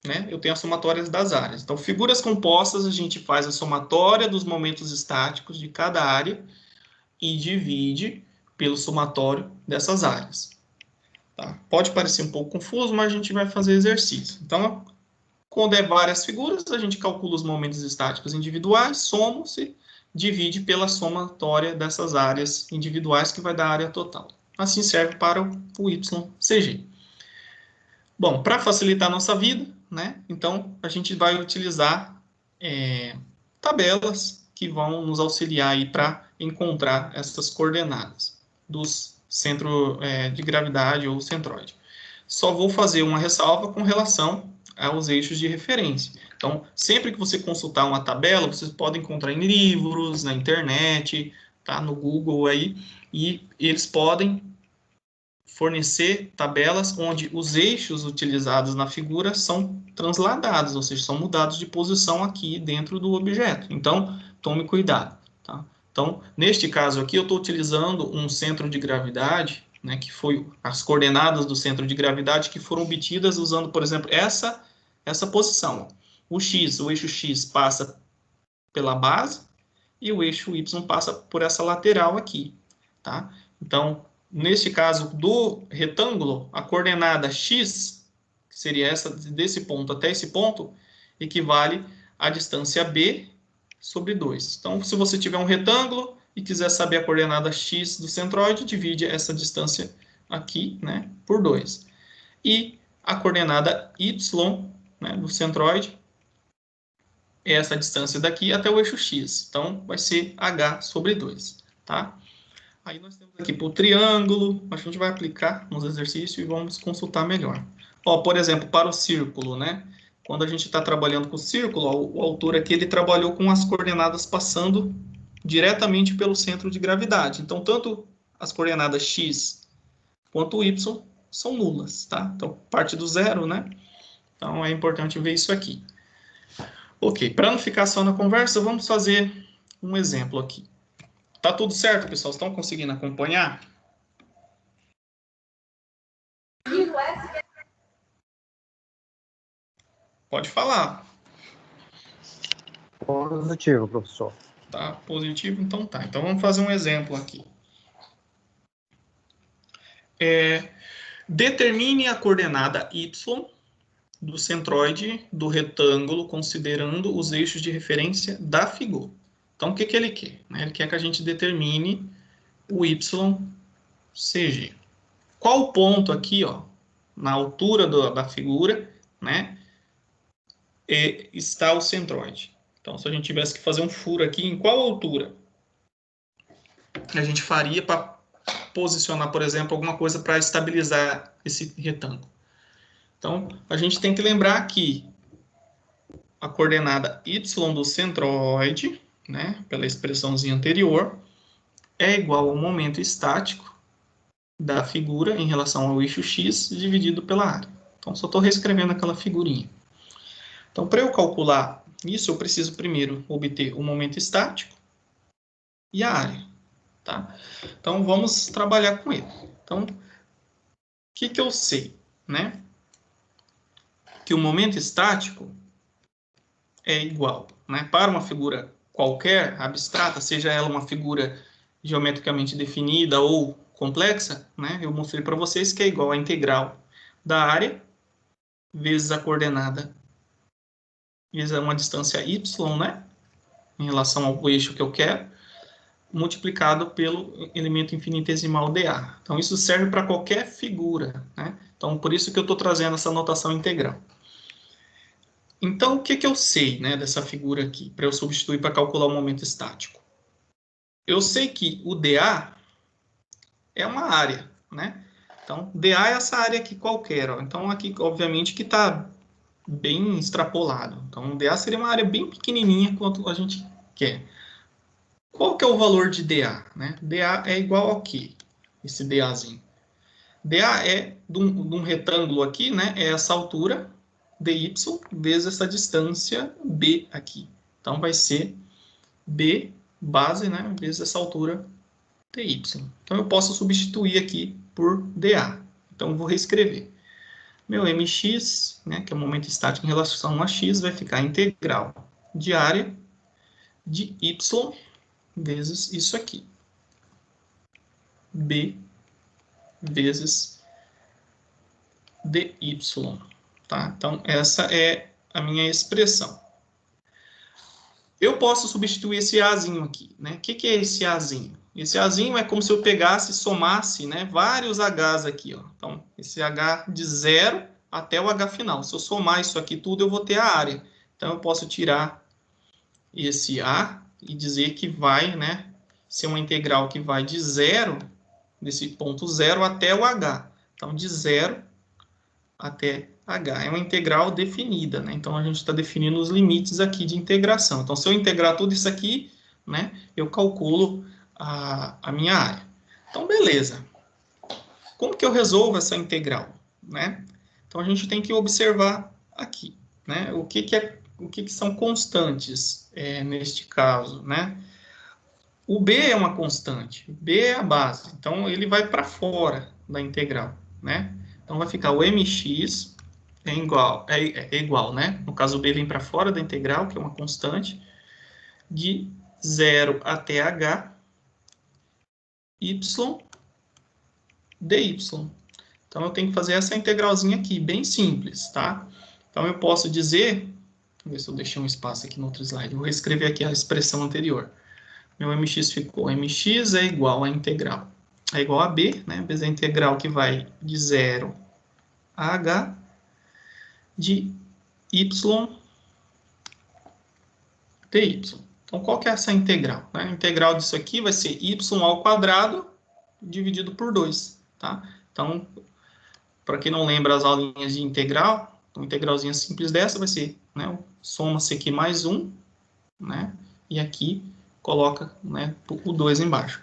né, eu tenho as somatórias das áreas. Então, figuras compostas, a gente faz a somatória dos momentos estáticos de cada área e divide pelo somatório dessas áreas. Tá? Pode parecer um pouco confuso, mas a gente vai fazer exercício. Então, quando é várias figuras, a gente calcula os momentos estáticos individuais, soma-se, divide pela somatória dessas áreas individuais, que vai dar a área total. Assim serve para o YCG. Bom, para facilitar a nossa vida, né? Então, a gente vai utilizar tabelas que vão nos auxiliar para encontrar essas coordenadas dos centros de gravidade ou centroide. Só vou fazer uma ressalva com relação aos eixos de referência. Então, sempre que você consultar uma tabela, vocês podem encontrar em livros, na internet, tá? No Google aí, e eles podem fornecer tabelas onde os eixos utilizados na figura são transladados, ou seja, são mudados de posição aqui dentro do objeto. Então, tome cuidado, tá? Então, neste caso aqui, eu estou utilizando um centro de gravidade, né, que foi as coordenadas do centro de gravidade que foram obtidas usando, por exemplo, essa posição. O eixo X passa pela base e o eixo Y passa por essa lateral aqui, tá? Então, neste caso do retângulo, a coordenada x, que seria essa desse ponto até esse ponto, equivale à distância b sobre 2. Então, se você tiver um retângulo e quiser saber a coordenada x do centroide, divide essa distância aqui, né, por 2. E a coordenada y, né, do centroide é essa distância daqui até o eixo x. Então, vai ser h sobre 2, tá? Aí nós temos aqui para o triângulo, a gente vai aplicar nos exercícios e vamos consultar melhor. Ó, por exemplo, para o círculo, né? Quando a gente está trabalhando com o círculo, ó, o autor aqui ele trabalhou com as coordenadas passando diretamente pelo centro de gravidade. Então, tanto as coordenadas x quanto y são nulas, tá? Então, parte do zero, né? Então, é importante ver isso aqui. Ok, para não ficar só na conversa, vamos fazer um exemplo aqui. Tá tudo certo, pessoal? Estão conseguindo acompanhar? Pode falar. Positivo, professor. Tá positivo? Então tá. Então vamos fazer um exemplo aqui. Determine a coordenada y do centroide do retângulo, considerando os eixos de referência da figura. Então, o que ele quer? Ele quer que a gente determine o YCG. Qual o ponto aqui, ó, na altura da figura, né, está o centroide? Então, se a gente tivesse que fazer um furo aqui, em qual altura a gente faria para posicionar, por exemplo, alguma coisa para estabilizar esse retângulo? Então, a gente tem que lembrar que a coordenada y do centroide, né, pela expressãozinha anterior, é igual ao momento estático da figura em relação ao eixo x dividido pela área. Então, só estou reescrevendo aquela figurinha. Então, para eu calcular isso, eu preciso primeiro obter o momento estático e a área. Tá? Então, vamos trabalhar com ele. Então, o que eu sei? Né? Que o momento estático é igual, né, para uma figura qualquer, abstrata, seja ela uma figura geometricamente definida ou complexa, né, eu mostrei para vocês que é igual à integral da área vezes a coordenada vezes uma distância y, né, em relação ao eixo que eu quero, multiplicado pelo elemento infinitesimal dA. Então, isso serve para qualquer figura, né? Então, por isso que eu estou trazendo essa notação integral. Então, o que eu sei, né, dessa figura aqui, para eu substituir para calcular o momento estático? Eu sei que o dA é uma área, né? Então, dA é essa área aqui qualquer, ó. Então, aqui, obviamente, que está bem extrapolado. Então, o DA seria uma área bem pequenininha quanto a gente quer. Qual que é o valor de DA? Né? DA é igual ao quê? Esse DAzinho. DA é de um retângulo aqui, né? É essa altura, dy, vezes essa distância B aqui. Então, vai ser B base, né? Vezes essa altura dy. Então, eu posso substituir aqui por DA. Então, eu vou reescrever. Meu mx, né, que é o momento estático em relação a x, vai ficar integral de área de y vezes isso aqui. B vezes dy. Tá? Então, essa é a minha expressão. Eu posso substituir esse Azinho aqui. Né? O que é esse Azinho? Esse Azinho é como se eu pegasse e somasse, né, vários Hs aqui. Ó. Então, esse H de 0 até o H final. Se eu somar isso aqui tudo, eu vou ter a área. Então, eu posso tirar esse A e dizer que vai, né, ser uma integral que vai de 0, desse ponto 0 até o H. Então, de 0 até H. É uma integral definida, né? Então, a gente está definindo os limites aqui de integração. Então, se eu integrar tudo isso aqui, né, eu calculo a minha área. Então, beleza. Como que eu resolvo essa integral? Né? Então, a gente tem que observar aqui. Né? O que são constantes neste caso? Né? O B é uma constante. B é a base. Então, ele vai para fora da integral. Né? Então, vai ficar o mx é igual, né? No caso, o B vem para fora da integral, que é uma constante, de 0 até h, y, dy. Então, eu tenho que fazer essa integralzinha aqui, bem simples, tá? Então, eu posso dizer, vou ver se eu deixei um espaço aqui no outro slide, vou reescrever aqui a expressão anterior. Meu mx ficou, mx é igual a integral, é igual a b, né? Vezes a integral que vai de 0 a h, de y, dy. Então, qual que é essa integral? A integral disso aqui vai ser y ao quadrado dividido por 2, tá? Então, para quem não lembra as aulinhas de integral, uma integralzinha simples dessa vai ser, né, soma-se aqui mais 1, né, e aqui coloca, né, o 2 embaixo.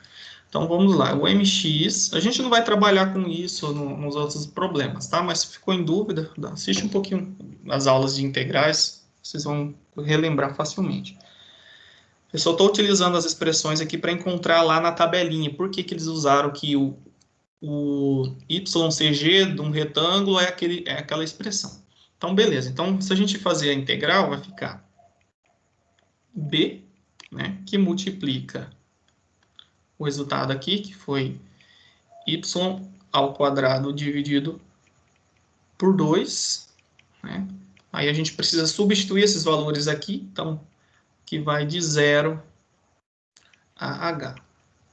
Então, vamos lá, o mx, a gente não vai trabalhar com isso nos outros problemas, tá? Mas se ficou em dúvida, assiste um pouquinho as aulas de integrais, vocês vão relembrar facilmente. Eu só estou utilizando as expressões aqui para encontrar lá na tabelinha. Por que eles usaram que o YCG de um retângulo é aquela expressão. Então, beleza. Então, se a gente fazer a integral, vai ficar B, né, que multiplica o resultado aqui, que foi y ao quadrado dividido por 2. Né? Aí a gente precisa substituir esses valores aqui. Então, que vai de 0 a h.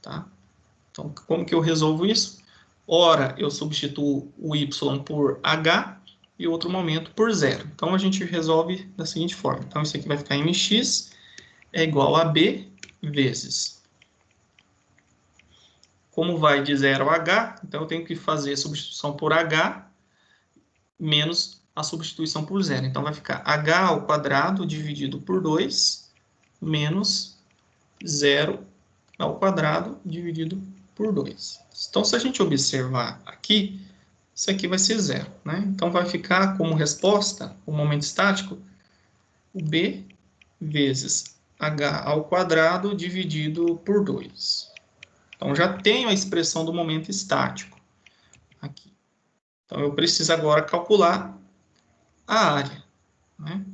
Tá? Então, como que eu resolvo isso? Ora, eu substituo o y por h e outro momento por 0. Então, a gente resolve da seguinte forma. Então, isso aqui vai ficar mx é igual a b vezes. Como vai de 0 a h, então eu tenho que fazer a substituição por h menos a substituição por 0. Então, vai ficar h ao quadrado dividido por 2 menos 0 ao quadrado dividido por 2. Então, se a gente observar aqui, isso aqui vai ser 0. Né? Então, vai ficar como resposta, o momento estático, o b vezes h ao quadrado dividido por 2. Então, já tenho a expressão do momento estático aqui. Então, eu preciso agora calcular a área. Né?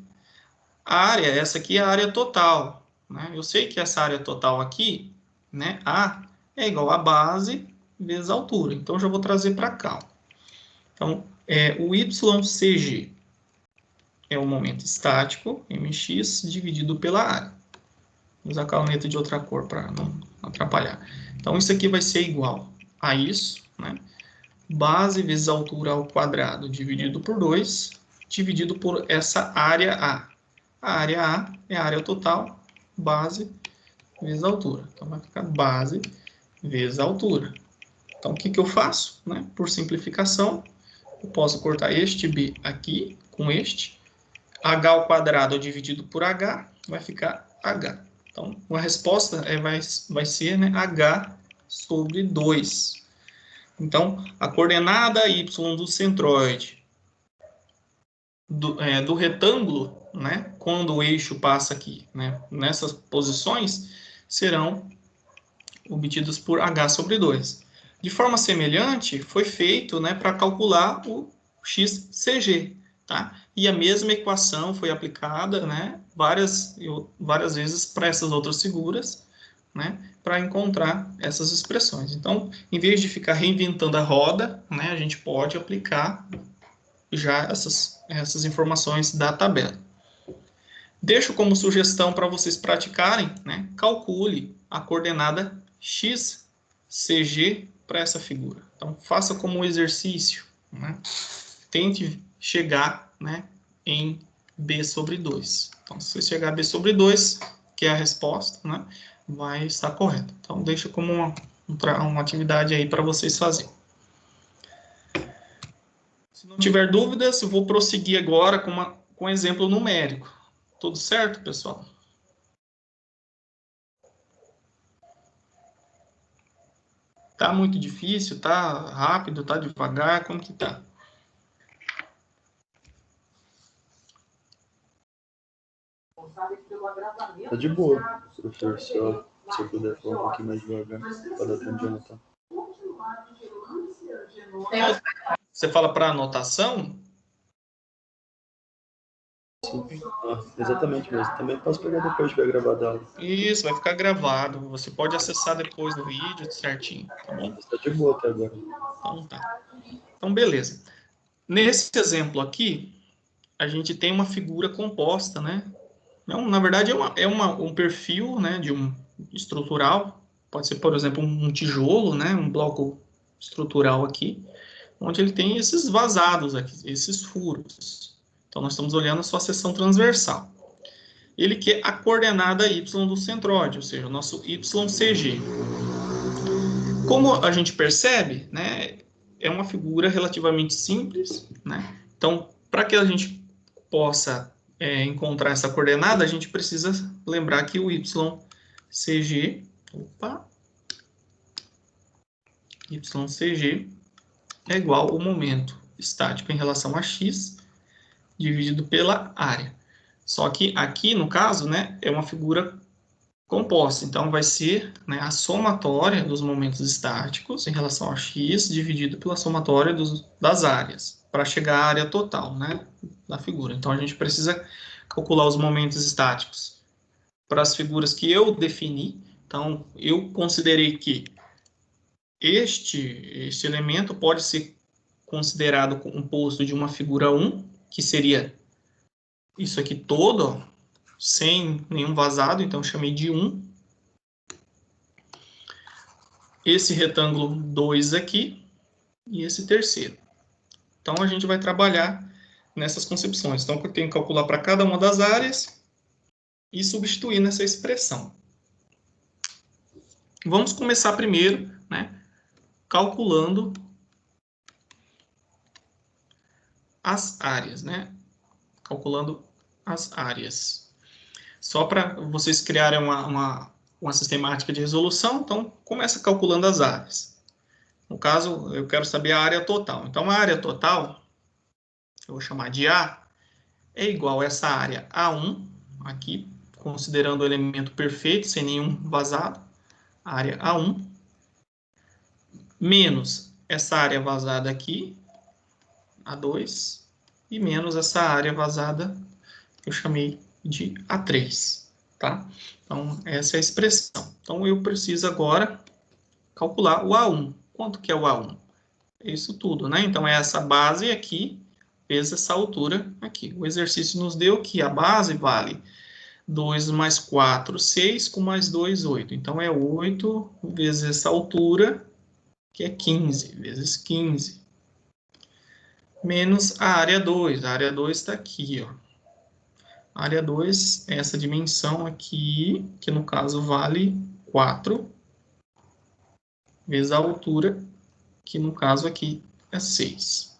A área, essa aqui é a área total. Né? Eu sei que essa área total aqui, né, A, é igual a base vezes a altura. Então, eu já vou trazer para cá. Então, o YCG é o momento estático, mx, dividido pela área. Vou usar a caneta de outra cor para não atrapalhar. Então, isso aqui vai ser igual a isso, né? Base vezes a altura ao quadrado dividido por 2, dividido por essa área A. A área A é a área total, base vezes a altura. Então, vai ficar base vezes a altura. Então, o que eu faço? Né? Por simplificação, eu posso cortar este B aqui com este, H ao quadrado dividido por H vai ficar H. Então, a resposta vai ser, né, H sobre 2. Então, a coordenada y do centroide do retângulo, né, quando o eixo passa aqui, né, nessas posições, serão obtidos por H sobre 2. De forma semelhante, foi feito, né, para calcular o XCG, tá? E a mesma equação foi aplicada, né, várias vezes para essas outras figuras, né, para encontrar essas expressões. Então, em vez de ficar reinventando a roda, né, a gente pode aplicar já essas informações da tabela. Deixo como sugestão para vocês praticarem, né, calcule a coordenada XCG para essa figura. Então, faça como um exercício, né? Tente chegar, né, em B sobre 2. Então, se você chegar a B sobre 2, que é a resposta, né, vai estar correto. Então, deixa como uma atividade aí para vocês fazerem. Se não tiver dúvidas, eu vou prosseguir agora com um exemplo numérico. Tudo certo, pessoal? Tá muito difícil? Tá rápido? Tá devagar? Como que tá? Tá de boa, professor. Se eu puder falar um pouquinho mais devagar, para dar tempo de anotar. Você fala para anotação? Sim. Exatamente mesmo. Também posso pegar depois de ver gravado a aula. Isso, vai ficar gravado. Você pode acessar depois no vídeo, certinho, tá bom? Está de boa até agora. Então tá. Então, beleza. Nesse exemplo aqui, a gente tem uma figura composta, né? Na verdade, um perfil, né, de um estrutural. Pode ser, por exemplo, um tijolo, né? Um bloco estrutural aqui, onde ele tem esses vazados aqui, esses furos. Então, nós estamos olhando só a seção transversal. Ele quer a coordenada y do centroide, ou seja, o nosso YCG. Como a gente percebe, né, é uma figura relativamente simples, né? Então, para que a gente possa encontrar essa coordenada, a gente precisa lembrar que o YCG, YCG é igual ao momento estático em relação a x dividido pela área. Só que aqui, no caso, né, é uma figura composta. Então, vai ser, né, a somatória dos momentos estáticos em relação a x dividido pela somatória das áreas, para chegar à área total, né, da figura. Então, a gente precisa calcular os momentos estáticos para as figuras que eu defini. Então, eu considerei que este elemento pode ser considerado composto de uma figura 1, que seria isso aqui todo, ó, sem nenhum vazado, então eu chamei de 1. Esse retângulo 2 aqui e esse terceiro. Então, a gente vai trabalhar nessas concepções. Então, eu tenho que calcular para cada uma das áreas e substituir nessa expressão. Vamos começar primeiro, né, calculando as áreas, né? Calculando as áreas. Só para vocês criarem uma sistemática de resolução, então começa calculando as áreas. No caso, eu quero saber a área total. Então, a área total, eu vou chamar de A, é igual a essa área A1, aqui, considerando o elemento perfeito, sem nenhum vazado, área A1, menos essa área vazada aqui, A2, e menos essa área vazada que eu chamei de A3, tá? Então, essa é a expressão. Então, eu preciso agora calcular o A1. Quanto que é o A1? Isso tudo, né? Então, é essa base aqui, vezes essa altura aqui. O exercício nos deu que a base vale 2 mais 4, 6, com mais 2, 8. Então, é 8 vezes essa altura, que é 15, vezes 15. Menos a área 2. A área 2 está aqui, ó. A área 2 é essa dimensão aqui, que no caso vale 4, vezes a altura, que no caso aqui é 6.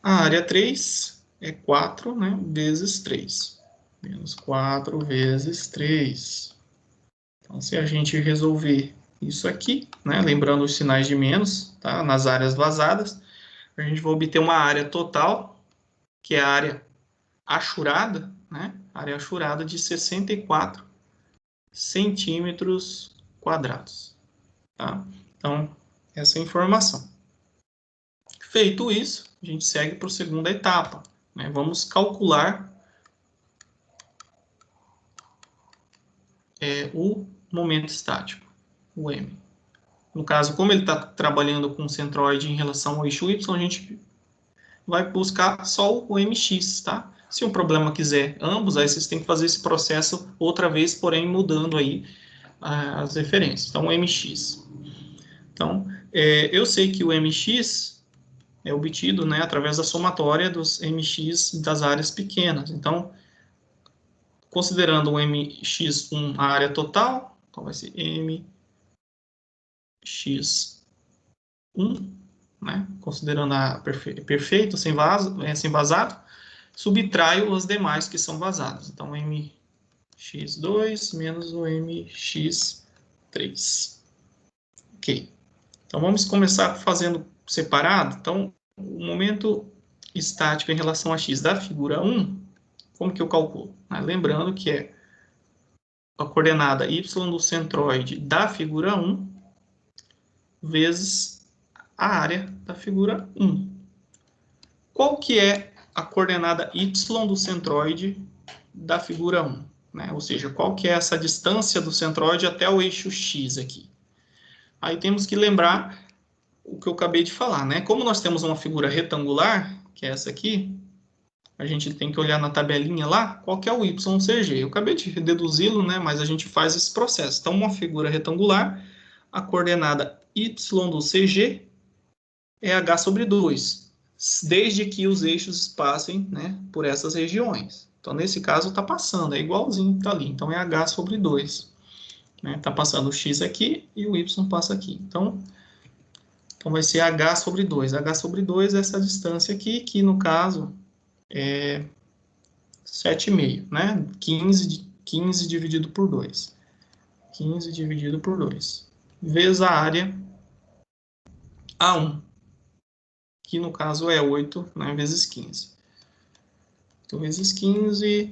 A área 3 é 4, né, vezes 3. Menos 4 vezes 3. Então, se a gente resolver isso aqui, né, lembrando os sinais de menos, tá, nas áreas vazadas, a gente vai obter uma área total, que é a área achurada, né, área achurada de 64 centímetros quadrados. Tá? Então, essa é a informação. Feito isso, a gente segue para a segunda etapa, né? Vamos calcular o momento estático, o M. No caso, como ele está trabalhando com o centroide em relação ao eixo Y, a gente vai buscar só o MX, tá? Se o problema quiser ambos, aí vocês têm que fazer esse processo outra vez, porém mudando aí as referências. Então, o MX. Então, eu sei que o MX é obtido, né, através da somatória dos MX das áreas pequenas. Então, considerando o MX1 a área total, então vai ser MX1, né, considerando a perfeito, sem vazado, subtraio os demais que são vazados. Então, MX2 menos o MX3. Ok. Então, vamos começar fazendo separado. Então, o momento estático em relação a x da figura 1, como que eu calculo? Lembrando que é a coordenada y do centroide da figura 1 vezes a área da figura 1. Qual que é a coordenada y do centroide da figura 1? Né? Ou seja, qual que é essa distância do centroide até o eixo x aqui? Aí temos que lembrar o que eu acabei de falar, né? Como nós temos uma figura retangular, que é essa aqui, a gente tem que olhar na tabelinha lá, qual que é o YCG. Eu acabei de deduzi-lo, né? Mas a gente faz esse processo. Então, uma figura retangular, a coordenada Y do CG é H sobre 2, desde que os eixos passem, né, por essas regiões. Então, nesse caso, está passando, é igualzinho, está ali. Então, é H sobre 2. Está passando o X aqui e o Y passa aqui. Então vai ser H sobre 2. H sobre 2 é essa distância aqui, que no caso é 7,5, né? 15 dividido por 2. 15 dividido por 2. Vezes a área A1, que no caso é 8, né, vezes 15. Então, vezes 15,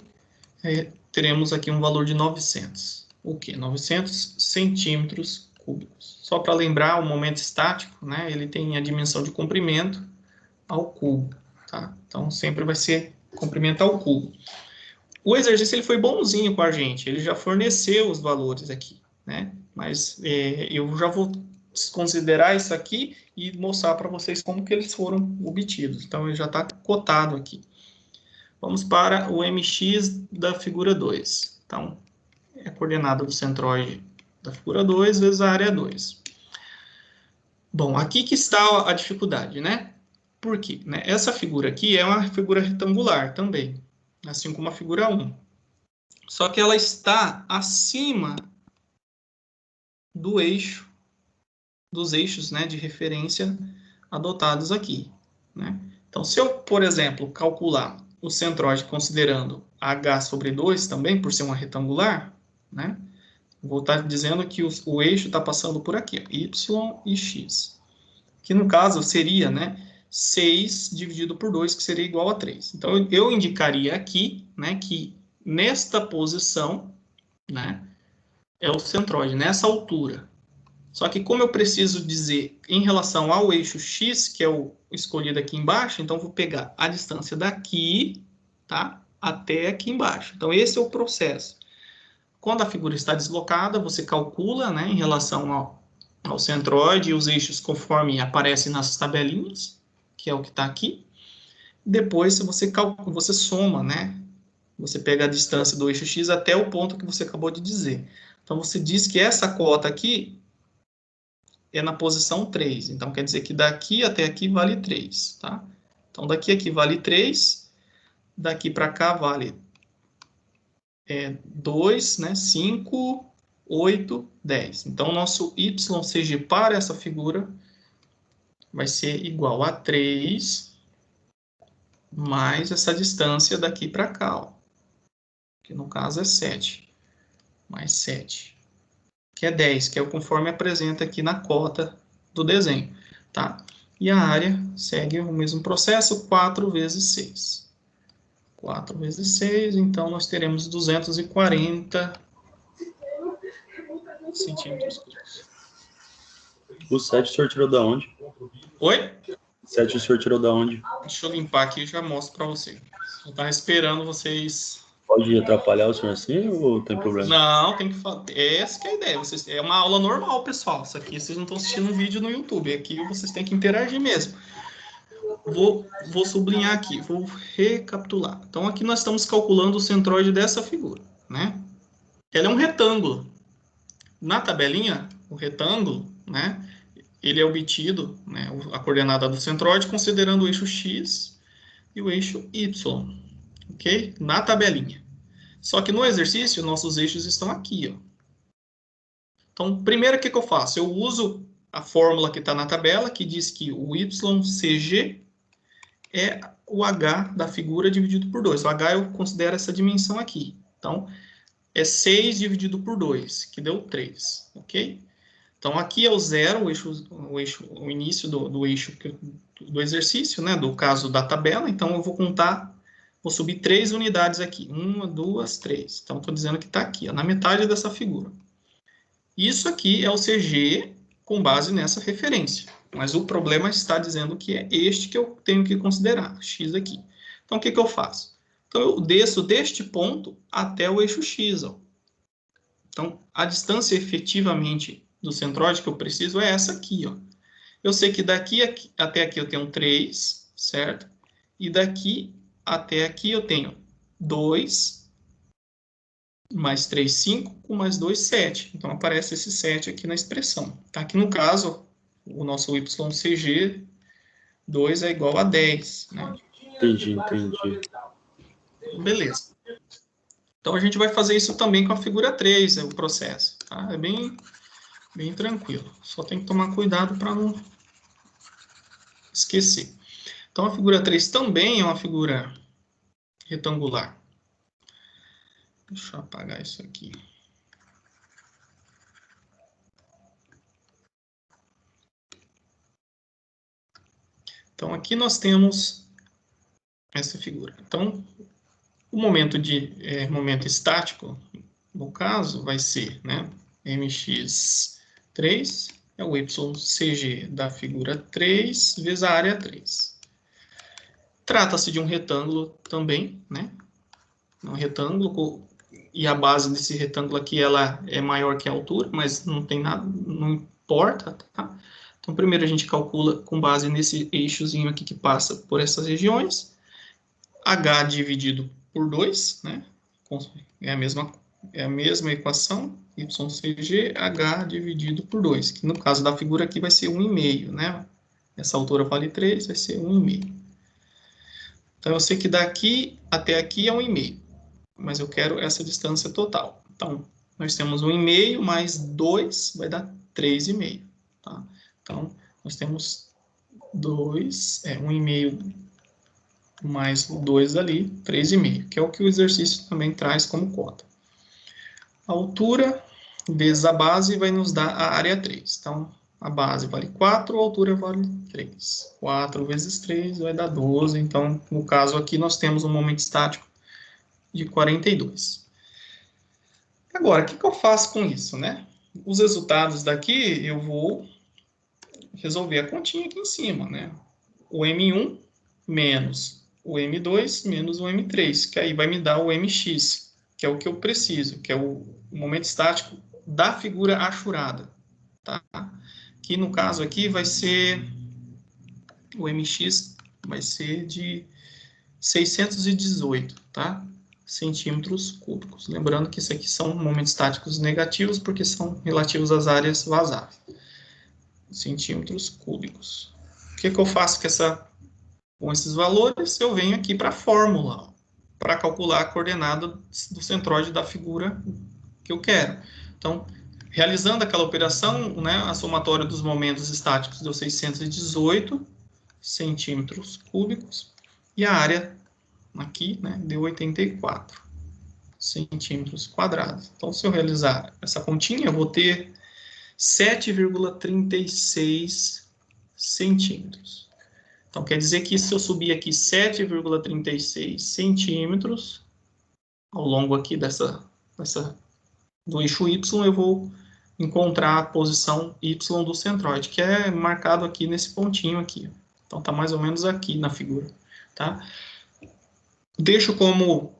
teremos aqui um valor de 900. O quê? 900 centímetros cúbicos. Só para lembrar, o momento estático, né, ele tem a dimensão de comprimento ao cubo. Tá? Então, sempre vai ser comprimento ao cubo. O exercício ele foi bonzinho com a gente, ele já forneceu os valores aqui, né? Mas eu já vou considerar isso aqui e mostrar para vocês como que eles foram obtidos. Então, ele já está cotado aqui. Vamos para o MX da figura 2. Então, é a coordenada do centroide da figura 2 vezes a área 2. Bom, aqui que está a dificuldade, né? Por quê? Né? Essa figura aqui é uma figura retangular também, assim como a figura 1. Só que ela está acima do eixo, dos eixos, né, de referência adotados aqui, né? Então, se eu, por exemplo, calcular o centroide considerando H sobre 2 também, por ser uma retangular, né? Vou estar dizendo que o eixo está passando por aqui, Y e X. Que no caso seria, né, 6 dividido por 2, que seria igual a 3. Então, eu indicaria aqui, né, que nesta posição, né, é o centroide, nessa altura. Só que como eu preciso dizer em relação ao eixo X, que é o escolhido aqui embaixo, então vou pegar a distância daqui, tá, até aqui embaixo. Então, esse é o processo. Quando a figura está deslocada, você calcula, né, em relação ao centroide e os eixos conforme aparecem nas tabelinhas, que é o que está aqui. Depois você soma, né? Você pega a distância do eixo X até o ponto que você acabou de dizer. Então, você diz que essa cota aqui é na posição 3. Então, quer dizer que daqui até aqui vale 3, tá? Então, daqui a aqui vale 3, daqui para cá vale 2, né? 5, 8, 10. Então, o nosso YCG para essa figura vai ser igual a 3 mais essa distância daqui para cá, ó, que no caso é 7, mais 7, que é 10, que é o conforme apresenta aqui na cota do desenho, tá? E a área segue o mesmo processo, 4 vezes 6. 4 vezes 6, então nós teremos 240 centímetros cúbicos. O 7 o senhor tirou da onde? Oi? 7 o senhor tirou da onde? Deixa eu limpar aqui e já mostro para você. Eu estava esperando vocês... Pode atrapalhar o senhor assim ou tem problema? Não, tem que falar. Essa que é a ideia. Vocês... É uma aula normal, pessoal. Isso aqui vocês não estão assistindo um vídeo no YouTube. Aqui vocês têm que interagir mesmo. Vou sublinhar aqui, vou recapitular. Então, aqui nós estamos calculando o centroide dessa figura, né? Ela é um retângulo. Na tabelinha, o retângulo, né? Ele é obtido, né, a coordenada do centroide, considerando o eixo X e o eixo Y, ok? Na tabelinha. Só que no exercício, nossos eixos estão aqui, ó. Então, primeiro, o que eu faço? Eu uso a fórmula que está na tabela, que diz que o YCG é o H da figura dividido por 2. O H eu considero essa dimensão aqui. Então, é 6 dividido por 2, que deu 3, ok? Então, aqui é o zero, o início do eixo do exercício, né? Do caso da tabela. Então, eu vou contar, vou subir 3 unidades aqui. 1, 2, 3. Então, estou dizendo que está aqui, ó, na metade dessa figura. Isso aqui é o CG com base nessa referência. Mas o problema está dizendo que é este que eu tenho que considerar, X aqui. Então, o que eu faço? Então, eu desço deste ponto até o eixo X, ó. Então, a distância efetivamente do centroide que eu preciso é essa aqui, ó. Eu sei que daqui até aqui eu tenho 3, certo? E daqui até aqui eu tenho 2, mais 3, 5, com mais 2, 7. Então, aparece esse 7 aqui na expressão. Tá? Aqui no caso, o nosso YCG 2 é igual a 10. Né? Entendi. Beleza. Então, a gente vai fazer isso também com a figura 3, é o processo. Tá? É bem tranquilo. Só tem que tomar cuidado para não esquecer. Então, a figura 3 também é uma figura retangular. Deixa eu apagar isso aqui. Então, aqui nós temos essa figura. Então, o momento estático, no caso, vai ser, né, mx3 é o ycg da figura 3 vezes a área 3. Trata-se de um retângulo também, né? Um retângulo, e a base desse retângulo aqui ela é maior que a altura, mas não tem nada, não importa, tá? Então, primeiro a gente calcula com base nesse eixozinho aqui que passa por essas regiões, h dividido por 2, né? É a mesma equação, ycg, h dividido por 2, que no caso da figura aqui vai ser 1,5, né? Essa altura vale 3, vai ser 1,5. Então, eu sei que daqui até aqui é 1,5, mas eu quero essa distância total. Então, nós temos 1,5 mais 2 vai dar 3,5, tá? Então, nós temos 1,5 mais 2 ali, 3,5, que é o que o exercício também traz como cota. A altura vezes a base vai nos dar a área 3. Então, a base vale 4, a altura vale 3. 4 vezes 3 vai dar 12. Então, no caso aqui, nós temos um momento estático de 42. Agora, o que eu faço com isso, né? Os resultados daqui, eu vou resolver a continha aqui em cima, né? O M1 menos o M2 menos o M3, que aí vai me dar o MX, que é o que eu preciso, que é o momento estático da figura achurada, tá? Que no caso aqui vai ser, o MX vai ser de 618, tá? Centímetros cúbicos. Lembrando que isso aqui são momentos estáticos negativos, porque são relativos às áreas vazáveis. Centímetros cúbicos. O que eu faço com esses valores? Eu venho aqui para a fórmula, para calcular a coordenada do centroide da figura que eu quero. Então, realizando aquela operação, né, a somatória dos momentos estáticos deu 618 centímetros cúbicos. E a área aqui, né, deu 84 centímetros quadrados. Então, se eu realizar essa continha, eu vou ter 7,36 centímetros. Então, quer dizer que se eu subir aqui 7,36 centímetros, ao longo aqui do eixo Y, eu vou encontrar a posição Y do centroide, que é marcado aqui nesse pontinho aqui. Então, está mais ou menos aqui na figura, tá? Deixo como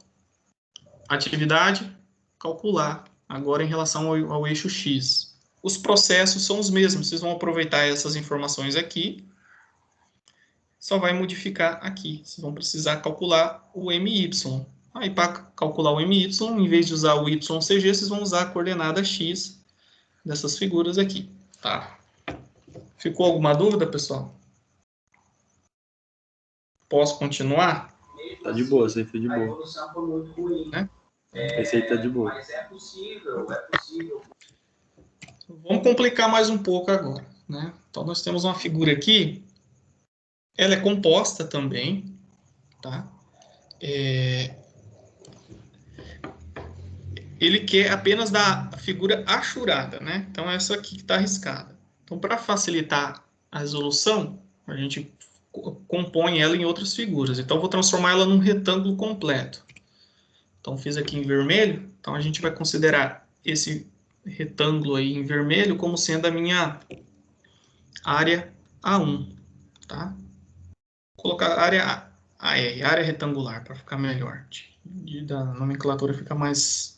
atividade calcular agora em relação ao eixo X. Os processos são os mesmos, vocês vão aproveitar essas informações aqui, só vai modificar aqui. Vocês vão precisar calcular o MY. Aí, para calcular o MY, em vez de usar o YCG, vocês vão usar a coordenada X dessas figuras aqui, tá? Ficou alguma dúvida, pessoal? Posso continuar? Tá de boa, essa aí foi de boa. Né? Esse aí tá de boa. Vamos complicar mais um pouco agora, né? Então, nós temos uma figura aqui, ela é composta também, tá? Ele quer apenas da figura achurada, né? Então, essa aqui que está arriscada. Então, para facilitar a resolução, a gente compõe ela em outras figuras. Então, vou transformar ela num retângulo completo. Então, fiz aqui em vermelho. Então, a gente vai considerar esse retângulo aí em vermelho como sendo a minha área A1, tá? Vou colocar área AR, área retangular, para ficar melhor. Da nomenclatura fica mais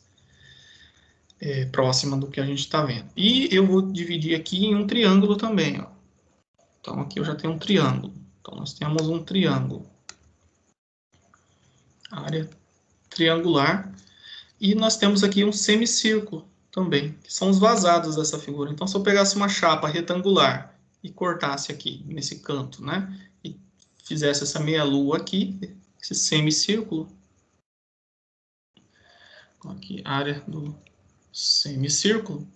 próxima do que a gente está vendo. E eu vou dividir aqui em um triângulo também, ó. Então, aqui eu já tenho um triângulo. Então, nós temos um triângulo. Área triangular. E nós temos aqui um semicírculo também, que são os vazados dessa figura. Então, se eu pegasse uma chapa retangular e cortasse aqui, nesse canto, né? E fizesse essa meia-lua aqui, esse semicírculo. Aqui, área do semicírculo,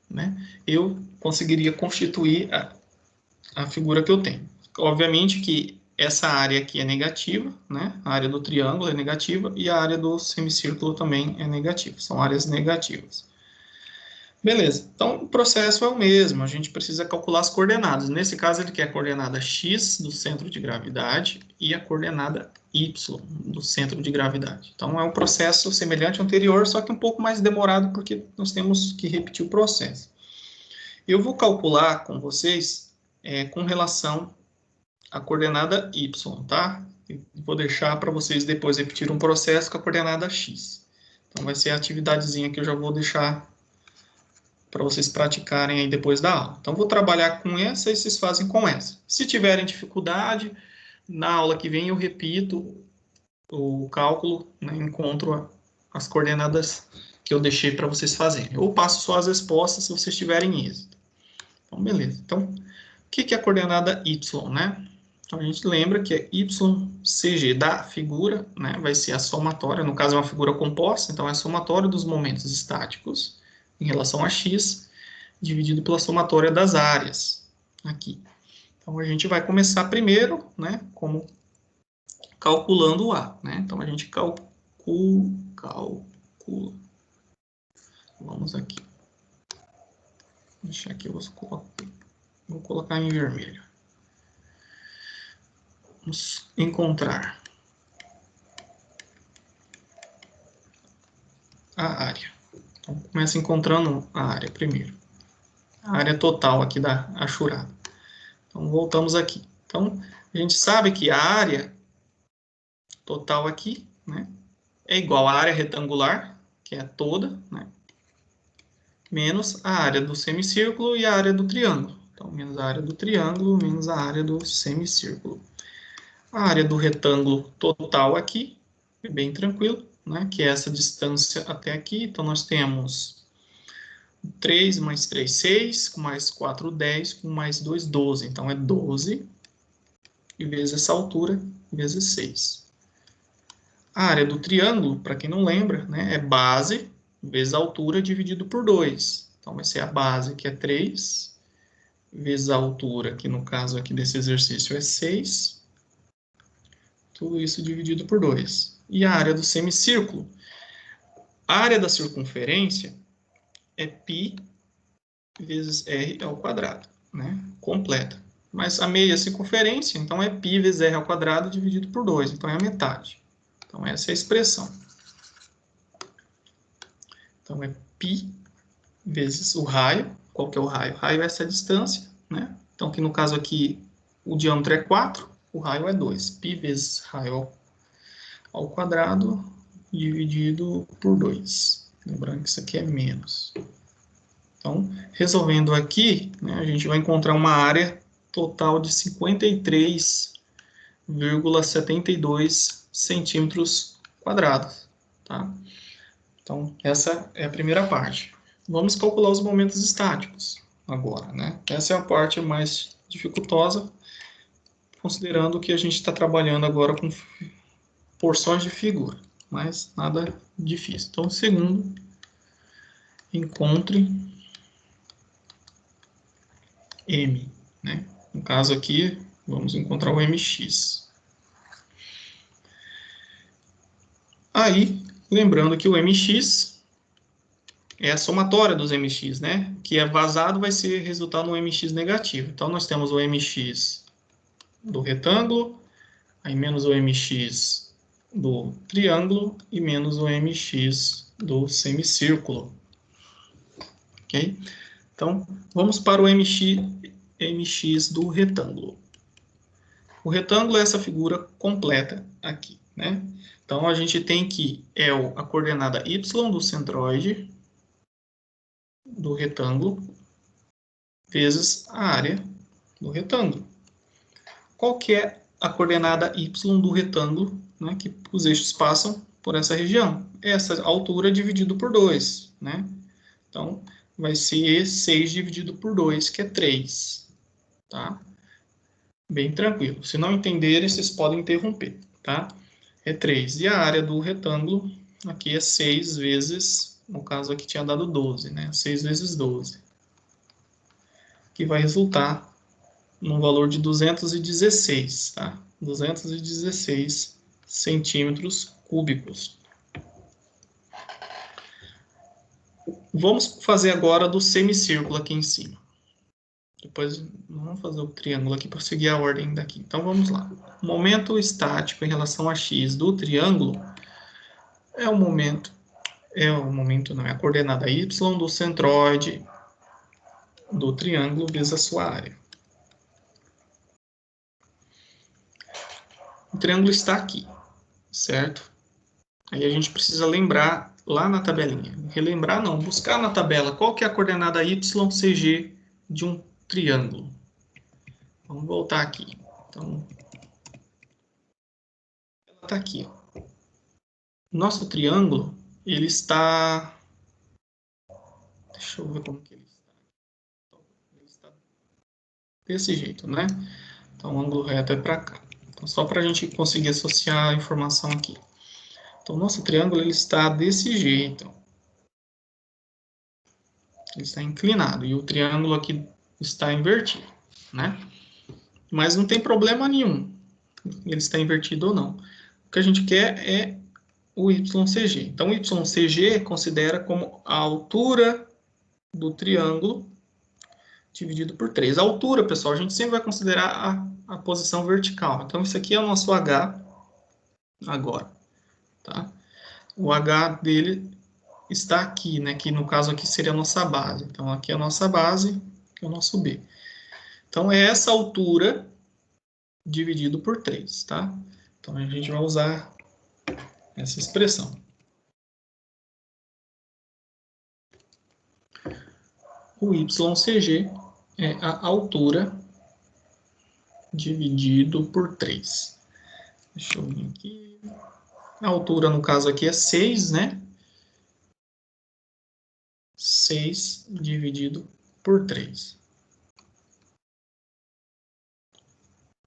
né? Eu conseguiria constituir a figura que eu tenho. Obviamente que essa área aqui é negativa, né? A área do triângulo é negativa e a área do semicírculo também é negativa. São áreas negativas. Beleza. Então, o processo é o mesmo. A gente precisa calcular as coordenadas. Nesse caso, ele quer a coordenada X do centro de gravidade e a coordenada Y do centro de gravidade. Então, é um processo semelhante ao anterior, só que um pouco mais demorado, porque nós temos que repetir o processo. Eu vou calcular com vocês com relação à coordenada Y, tá? Eu vou deixar para vocês depois repetir um processo com a coordenada X. Então, vai ser a atividadezinha que eu já vou deixar para vocês praticarem aí depois da aula. Então, vou trabalhar com essa e vocês fazem com essa. Se tiverem dificuldade, na aula que vem eu repito o cálculo, né, encontro as coordenadas que eu deixei para vocês fazerem. Eu passo só as respostas se vocês tiverem êxito. Então, beleza. Então, o que é a coordenada Y, né? Então, a gente lembra que é YCG da figura, né, vai ser a somatória, no caso é uma figura composta, então é a somatória dos momentos estáticos em relação a x, dividido pela somatória das áreas, aqui. Então, a gente vai começar primeiro, né, como calculando o A, né? Então, a gente calcula. Vamos aqui. Deixa aqui, eu vou colocar em vermelho. Vamos encontrar a área. Então, começa encontrando a área primeiro. A área total aqui da achurada. Então, voltamos aqui. Então, a gente sabe que a área total aqui, né, é igual à área retangular, que é toda, né, menos a área do semicírculo e a área do triângulo. Então, menos a área do triângulo, menos a área do semicírculo. A área do retângulo total aqui, é bem tranquilo, né, que é essa distância até aqui. Então, nós temos 3 mais 3, 6, com mais 4, 10, com mais 2, 12. Então, é 12 e vezes essa altura, vezes 6. A área do triângulo, para quem não lembra, né, é base vezes a altura dividido por 2. Então, vai ser a base, que é 3, vezes a altura, que no caso aqui desse exercício é 6. Tudo isso dividido por 2. E a área do semicírculo? A área da circunferência é π vezes r ao quadrado, né? Completa. Mas a meia circunferência, então, é π vezes r ao quadrado dividido por 2. Então, é a metade. Então, essa é a expressão. Então, é π vezes o raio. Qual que é o raio? O raio é essa distância, né? Então, que no caso aqui, o diâmetro é 4, o raio é 2. Π vezes raio ao quadrado dividido por 2. Lembrando que isso aqui é menos. Então, resolvendo aqui, né, a gente vai encontrar uma área total de 53,72 centímetros quadrados. Tá? Então, essa é a primeira parte. Vamos calcular os momentos estáticos agora, né? Essa é a parte mais dificultosa, considerando que a gente está trabalhando agora com porções de figura, mas nada difícil. Então, segundo, encontre M, né? No caso aqui, vamos encontrar o MX. Aí, lembrando que o MX é a somatória dos MX, né? Que é vazado vai ser resultar no MX negativo. Então, nós temos o MX do retângulo, aí menos o MX do triângulo e menos o MX do semicírculo. Ok? Então, vamos para o MX do retângulo. O retângulo é essa figura completa aqui, né? Então, a gente tem que a coordenada y do centroide do retângulo vezes a área do retângulo. Qual que é a coordenada y do retângulo, né, que os eixos passam por essa região? Essa altura dividido por 2, né? Então, vai ser 6 dividido por 2, que é 3, tá? Bem tranquilo. Se não entenderem, vocês podem interromper, tá? É 3. E a área do retângulo, aqui é 6 vezes, no caso aqui tinha dado 12, né? 6 vezes 12. Que vai resultar num valor de 216, tá? 216 centímetros cúbicos. Vamos fazer agora do semicírculo aqui em cima. Depois vamos fazer o triângulo aqui para seguir a ordem daqui. Então vamos lá. O momento estático em relação a x do triângulo é a coordenada y do centroide do triângulo vezes a sua área. O triângulo está aqui, certo? Aí a gente precisa lembrar lá na tabelinha. Relembrar não, buscar na tabela qual que é a coordenada YCG de um triângulo. Vamos voltar aqui. Então, ela está aqui. Ó. Nosso triângulo, ele está... Deixa eu ver como que ele está. Ele está desse jeito, né? Então, o ângulo reto é para cá. Então, só para a gente conseguir associar a informação aqui. Então, o nosso triângulo ele está desse jeito. Ele está inclinado. E o triângulo aqui está invertido, né? Mas não tem problema nenhum. Ele está invertido ou não. O que a gente quer é o YCG. Então, o YCG considera como a altura do triângulo dividido por 3. A altura, pessoal, a gente sempre vai considerar a posição vertical. Então, isso aqui é o nosso H agora. Tá? O H dele está aqui, né? Que no caso aqui seria a nossa base. Então, aqui é a nossa base, que é o nosso B. Então, é essa altura dividido por 3, tá? Então, a gente vai usar essa expressão. O YCG é a altura dividido por 3. Deixa eu vir aqui. A altura, no caso aqui, é 6, né? 6 dividido por 3.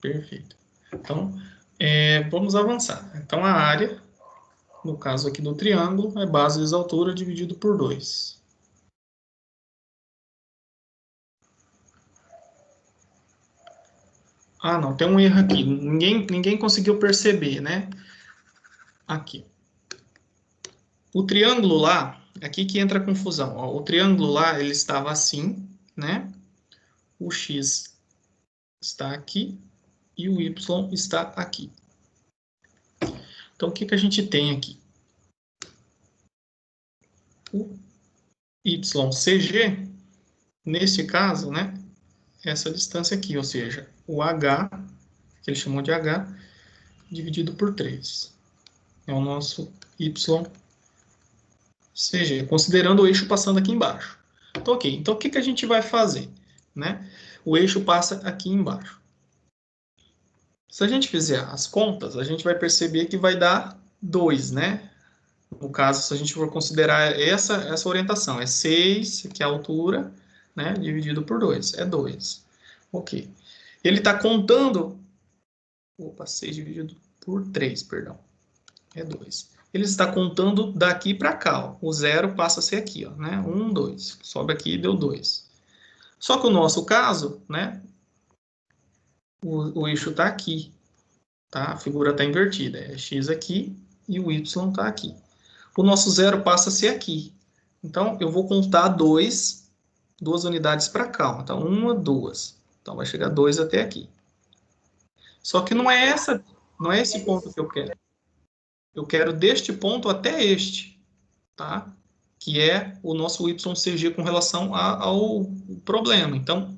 Perfeito. Então, vamos avançar. Então, a área, no caso aqui do triângulo, é base vezes altura dividido por 2. Ah, não, tem um erro aqui. Ninguém conseguiu perceber, né? Aqui. O triângulo lá, aqui que entra a confusão. Ó, o triângulo lá, ele estava assim, né? O x está aqui e o y está aqui. Então, o que que a gente tem aqui? O YCG, nesse caso, né? Essa distância aqui, ou seja, o H, que ele chamou de H, dividido por 3. É o nosso YCG, considerando o eixo passando aqui embaixo. Então, ok. Então, o que que a gente vai fazer? Né? O eixo passa aqui embaixo. Se a gente fizer as contas, a gente vai perceber que vai dar 2, né? No caso, se a gente for considerar essa orientação, é 6, que é a altura, né? Dividido por 2, é 2. Ok. Ele está contando... Opa, 6 dividido por 3, perdão. É 2. Ele está contando daqui para cá, ó. O 0 passa a ser aqui, ó, né? 1, 2. Sobe aqui e deu 2. Só que o nosso caso, né? O eixo está aqui, tá? A figura está invertida. É x aqui e o y está aqui. O nosso 0 passa a ser aqui. Então, eu vou contar 2 unidades para cá. Então, 1, 2. Então, vai chegar 2 até aqui. Só que não é esse ponto que eu quero. Eu quero deste ponto até este, tá? Que é o nosso YCG com relação ao problema. Então,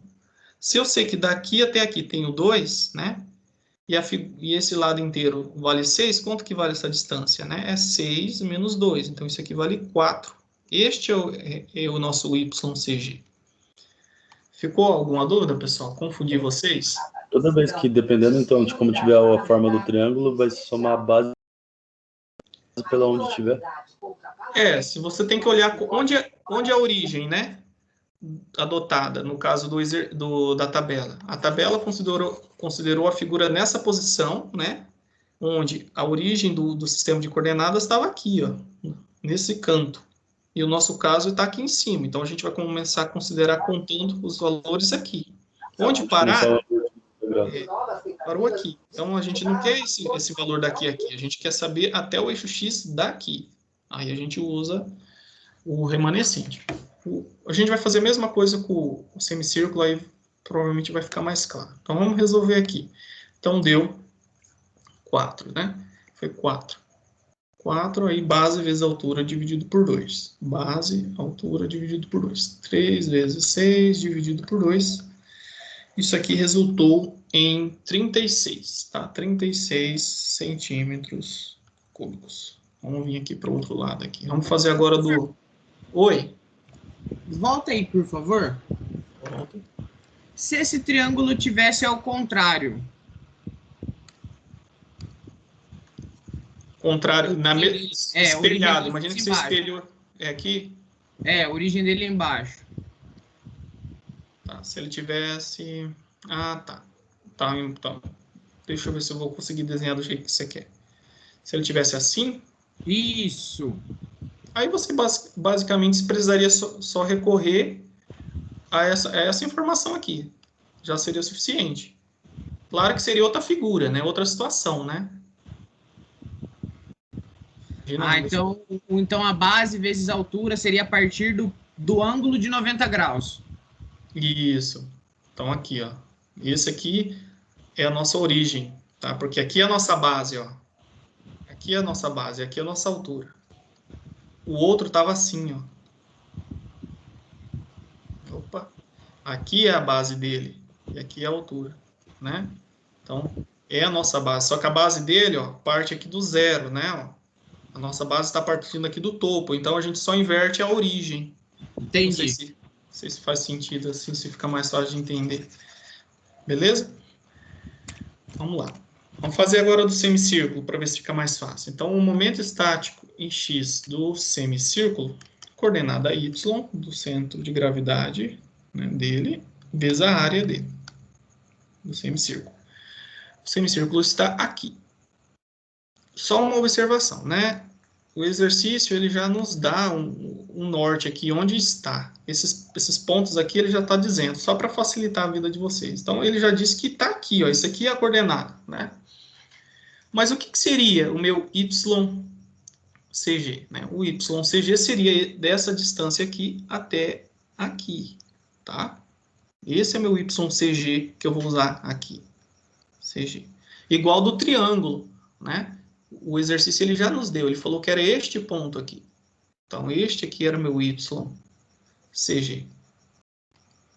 se eu sei que daqui até aqui tem o 2, né? E esse lado inteiro vale 6, quanto que vale essa distância, né? É 6 menos 2, então isso aqui vale 4. Este é o nosso YCG. Ficou alguma dúvida, pessoal? Confundi vocês? Toda vez que, dependendo então de como tiver a forma do triângulo, vai somar a base pela onde tiver. Se você tem que olhar onde é a origem, né? Adotada, no caso da tabela. A tabela considerou a figura nessa posição, né? Onde a origem do sistema de coordenadas estava aqui, ó, nesse canto. E o nosso caso está aqui em cima. Então, a gente vai começar a considerar contando os valores aqui. Onde parar, parou aqui. Então, a gente não quer esse valor daqui a aqui. A gente quer saber até o eixo X daqui. Aí, a gente usa o remanescente. A gente vai fazer a mesma coisa com o semicírculo, aí provavelmente vai ficar mais claro. Então, vamos resolver aqui. Então, deu 4, né? Foi 4. 4, aí base vezes altura dividido por 2. Base, altura dividido por 2. 3 vezes 6 dividido por 2. Isso aqui resultou em 36, tá? 36 centímetros cúbicos. Vamos vir aqui para o outro lado aqui. Vamos fazer agora do... Oi? Volta aí, por favor. Volta. Se esse triângulo tivesse ao contrário... Contrário, espelhado. Imagina que você espelhou aqui. A origem dele é embaixo. Tá, se ele tivesse... Ah, tá. Tá, então. Deixa eu ver se eu vou conseguir desenhar do jeito que você quer. Se ele tivesse assim... Isso. Aí você basicamente precisaria só recorrer a essa informação aqui. Já seria o suficiente. Claro que seria outra figura, né? Outra situação, né? Então a base vezes a altura seria a partir do ângulo de 90 graus. Isso. Então aqui, ó. Esse aqui é a nossa origem, tá? Porque aqui é a nossa base, ó. Aqui é a nossa base, aqui é a nossa altura. O outro estava assim, ó. Opa. Aqui é a base dele e aqui é a altura, né? Então, é a nossa base. Só que a base dele, ó, parte aqui do zero, né? Ó. A nossa base está partindo aqui do topo, então a gente só inverte a origem. Entendi. Não sei se faz sentido assim, se fica mais fácil de entender. Beleza? Vamos lá. Vamos fazer agora do semicírculo, para ver se fica mais fácil. Então, o momento estático em x do semicírculo, coordenada y, do centro de gravidade, né, dele, vezes a área dele, do semicírculo. O semicírculo está aqui. Só uma observação, né? o exercício ele já nos dá um norte aqui, onde está. Esses pontos aqui ele já está dizendo, só para facilitar a vida de vocês. Então, ele já disse que está aqui, ó, isso aqui é a coordenada, né? Mas o que seria o meu YCG? Né? O YCG seria dessa distância aqui até aqui, tá? Esse é meu YCG que eu vou usar aqui. CG. Igual do triângulo, né? O exercício ele já nos deu, ele falou que era este ponto aqui. Então, este aqui era o meu YCG.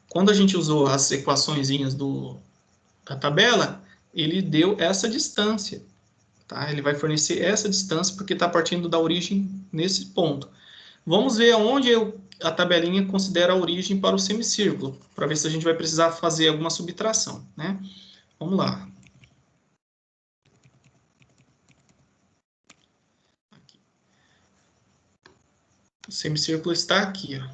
Quando a gente usou as equaçõezinhas da tabela, ele deu essa distância. Tá? Ele vai fornecer essa distância porque está partindo da origem nesse ponto. Vamos ver aonde a tabelinha considera a origem para o semicírculo, para ver se a gente vai precisar fazer alguma subtração, né? Vamos lá. Aqui. O semicírculo está aqui, ó.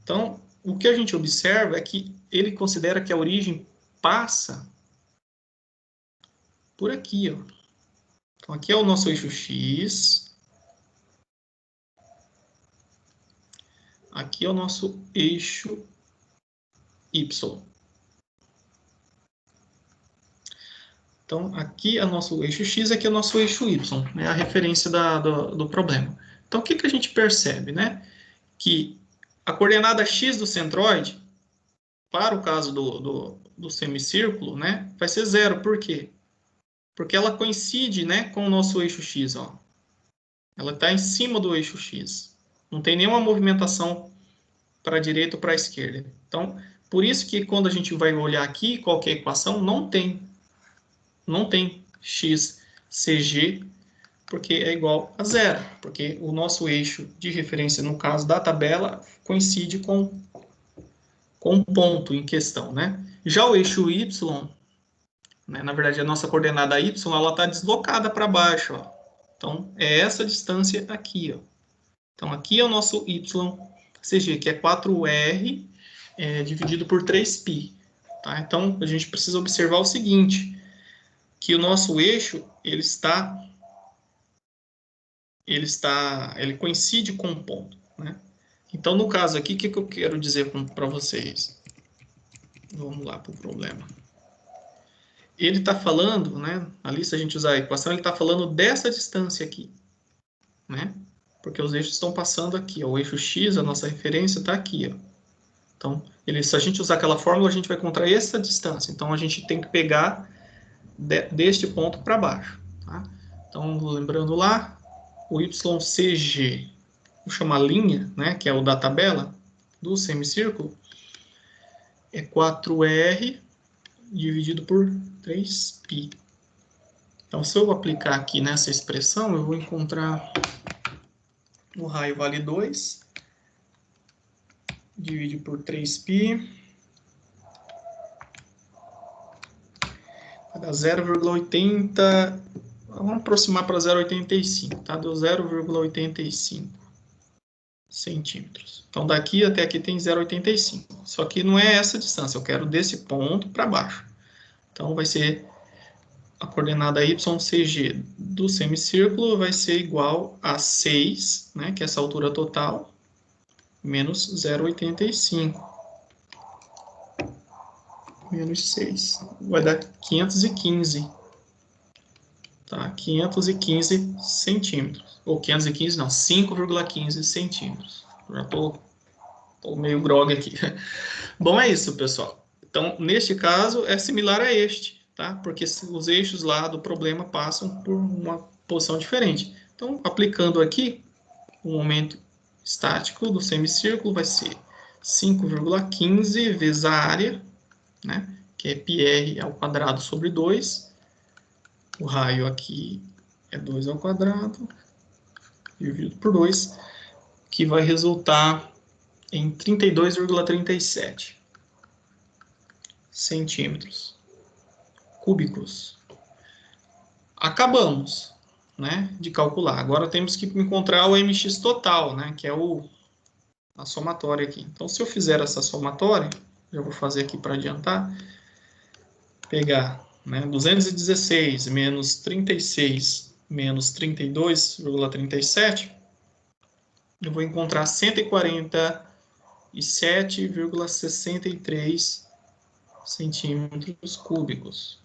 Então, o que a gente observa é que ele considera que a origem passa por aqui, ó. Então, aqui é o nosso eixo X. Aqui é o nosso eixo Y. Então, aqui é o nosso eixo X, aqui é o nosso eixo Y, né? A referência do problema. Então, o que a gente percebe, né? Que a coordenada X do centroide, para o caso do semicírculo, né? Vai ser 0. Por quê? Porque ela coincide, né, com o nosso eixo X, ó. Ela está em cima do eixo X. Não tem nenhuma movimentação para a direita ou para a esquerda. Então, por isso que quando a gente vai olhar aqui qualquer equação, não tem x, cg, porque é igual a 0. Porque o nosso eixo de referência, no caso da tabela, coincide com o ponto em questão, né? Já o eixo y, né, na verdade, a nossa coordenada y, ela está deslocada para baixo, ó. Então, é essa distância aqui, ó. Então, aqui é o nosso YCG, que é 4R dividido por 3π. Tá? Então, a gente precisa observar o seguinte, que o nosso eixo, ele coincide com o ponto, né? Então, no caso aqui, o que eu quero dizer para vocês? Vamos lá para o problema. Ele está falando, né? Ali, se a gente usar a equação, ele está falando dessa distância aqui, né? Porque os eixos estão passando aqui, ó. O eixo X, a nossa referência, está aqui, ó. Então, se a gente usar aquela fórmula, a gente vai encontrar essa distância. Então, a gente tem que pegar deste ponto para baixo. Tá? Então, lembrando lá, o YCG, vou chamar linha, né, que é o da tabela do semicírculo, é 4R dividido por 3π. Então, se eu aplicar aqui nessa expressão, eu vou encontrar o raio vale 2, divide por 3π, vai dar 0,80, vamos aproximar para 0,85, tá? Deu 0,85 centímetros. Então, daqui até aqui tem 0,85. Só que não é essa distância, eu quero desse ponto para baixo. Então, vai ser a coordenada YCG do semicírculo vai ser igual a 6, né, que é essa altura total, menos 0,85. Menos 6. Vai dar 515. Tá? 515 centímetros. Ou 515, não, 5,15 centímetros. Já tô meio grogue aqui. Bom, é isso, pessoal. Então, neste caso, é similar a este, tá? Porque os eixos lá do problema passam por uma posição diferente. Então, aplicando aqui, o momento estático do semicírculo vai ser 5,15 vezes a área, né? Que é πr ao quadrado sobre 2. O raio aqui é 2 ao quadrado, dividido por 2, que vai resultar em 32,37 centímetros cúbicos. Acabamos, né, de calcular. Agora temos que encontrar o mx total, né, que é a somatória aqui. Então, se eu fizer essa somatória, já vou fazer aqui para adiantar, pegar, né, 216 menos 36 menos 32,37, eu vou encontrar 147,63 centímetros cúbicos.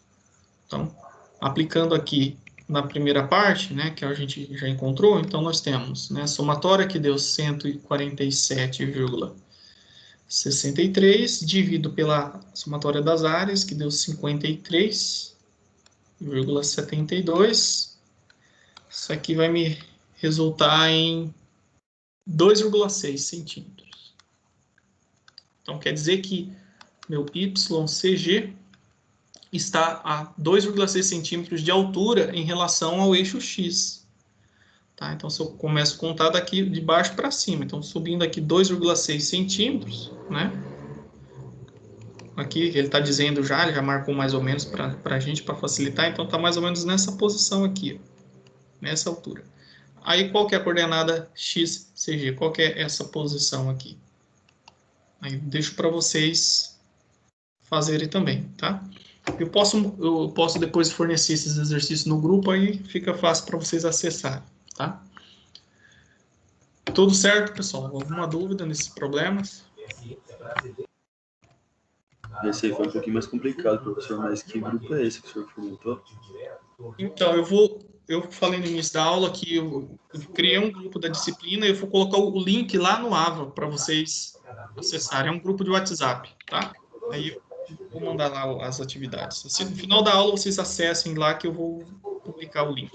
Então, aplicando aqui na primeira parte, né, que a gente já encontrou, então nós temos, né, a somatória que deu 147,63, dividido pela somatória das áreas, que deu 53,72. Isso aqui vai me resultar em 2,6 centímetros. Então, quer dizer que meu YCG está a 2,6 centímetros de altura em relação ao eixo X. Tá? Então, se eu começo a contar daqui de baixo para cima, então subindo aqui 2,6 centímetros, né? Aqui ele está dizendo já, ele já marcou mais ou menos para a gente, para facilitar, então está mais ou menos nessa posição aqui, ó, nessa altura. Aí, qual que é a coordenada XCG? Qual que é essa posição aqui? Aí, deixo para vocês fazerem também, tá? Eu posso depois fornecer esses exercícios no grupo, aí fica fácil para vocês acessarem, tá? Tudo certo, pessoal? Alguma dúvida nesses problemas? Esse aí foi um pouquinho mais complicado, professor, mas que grupo é esse que o senhor comentou? Então, eu falei no início da aula que eu criei um grupo da disciplina e eu vou colocar o link lá no AVA para vocês acessarem. É um grupo de WhatsApp, tá? Aí eu vou mandar lá as atividades. Se no final da aula vocês acessem lá que eu vou publicar o link.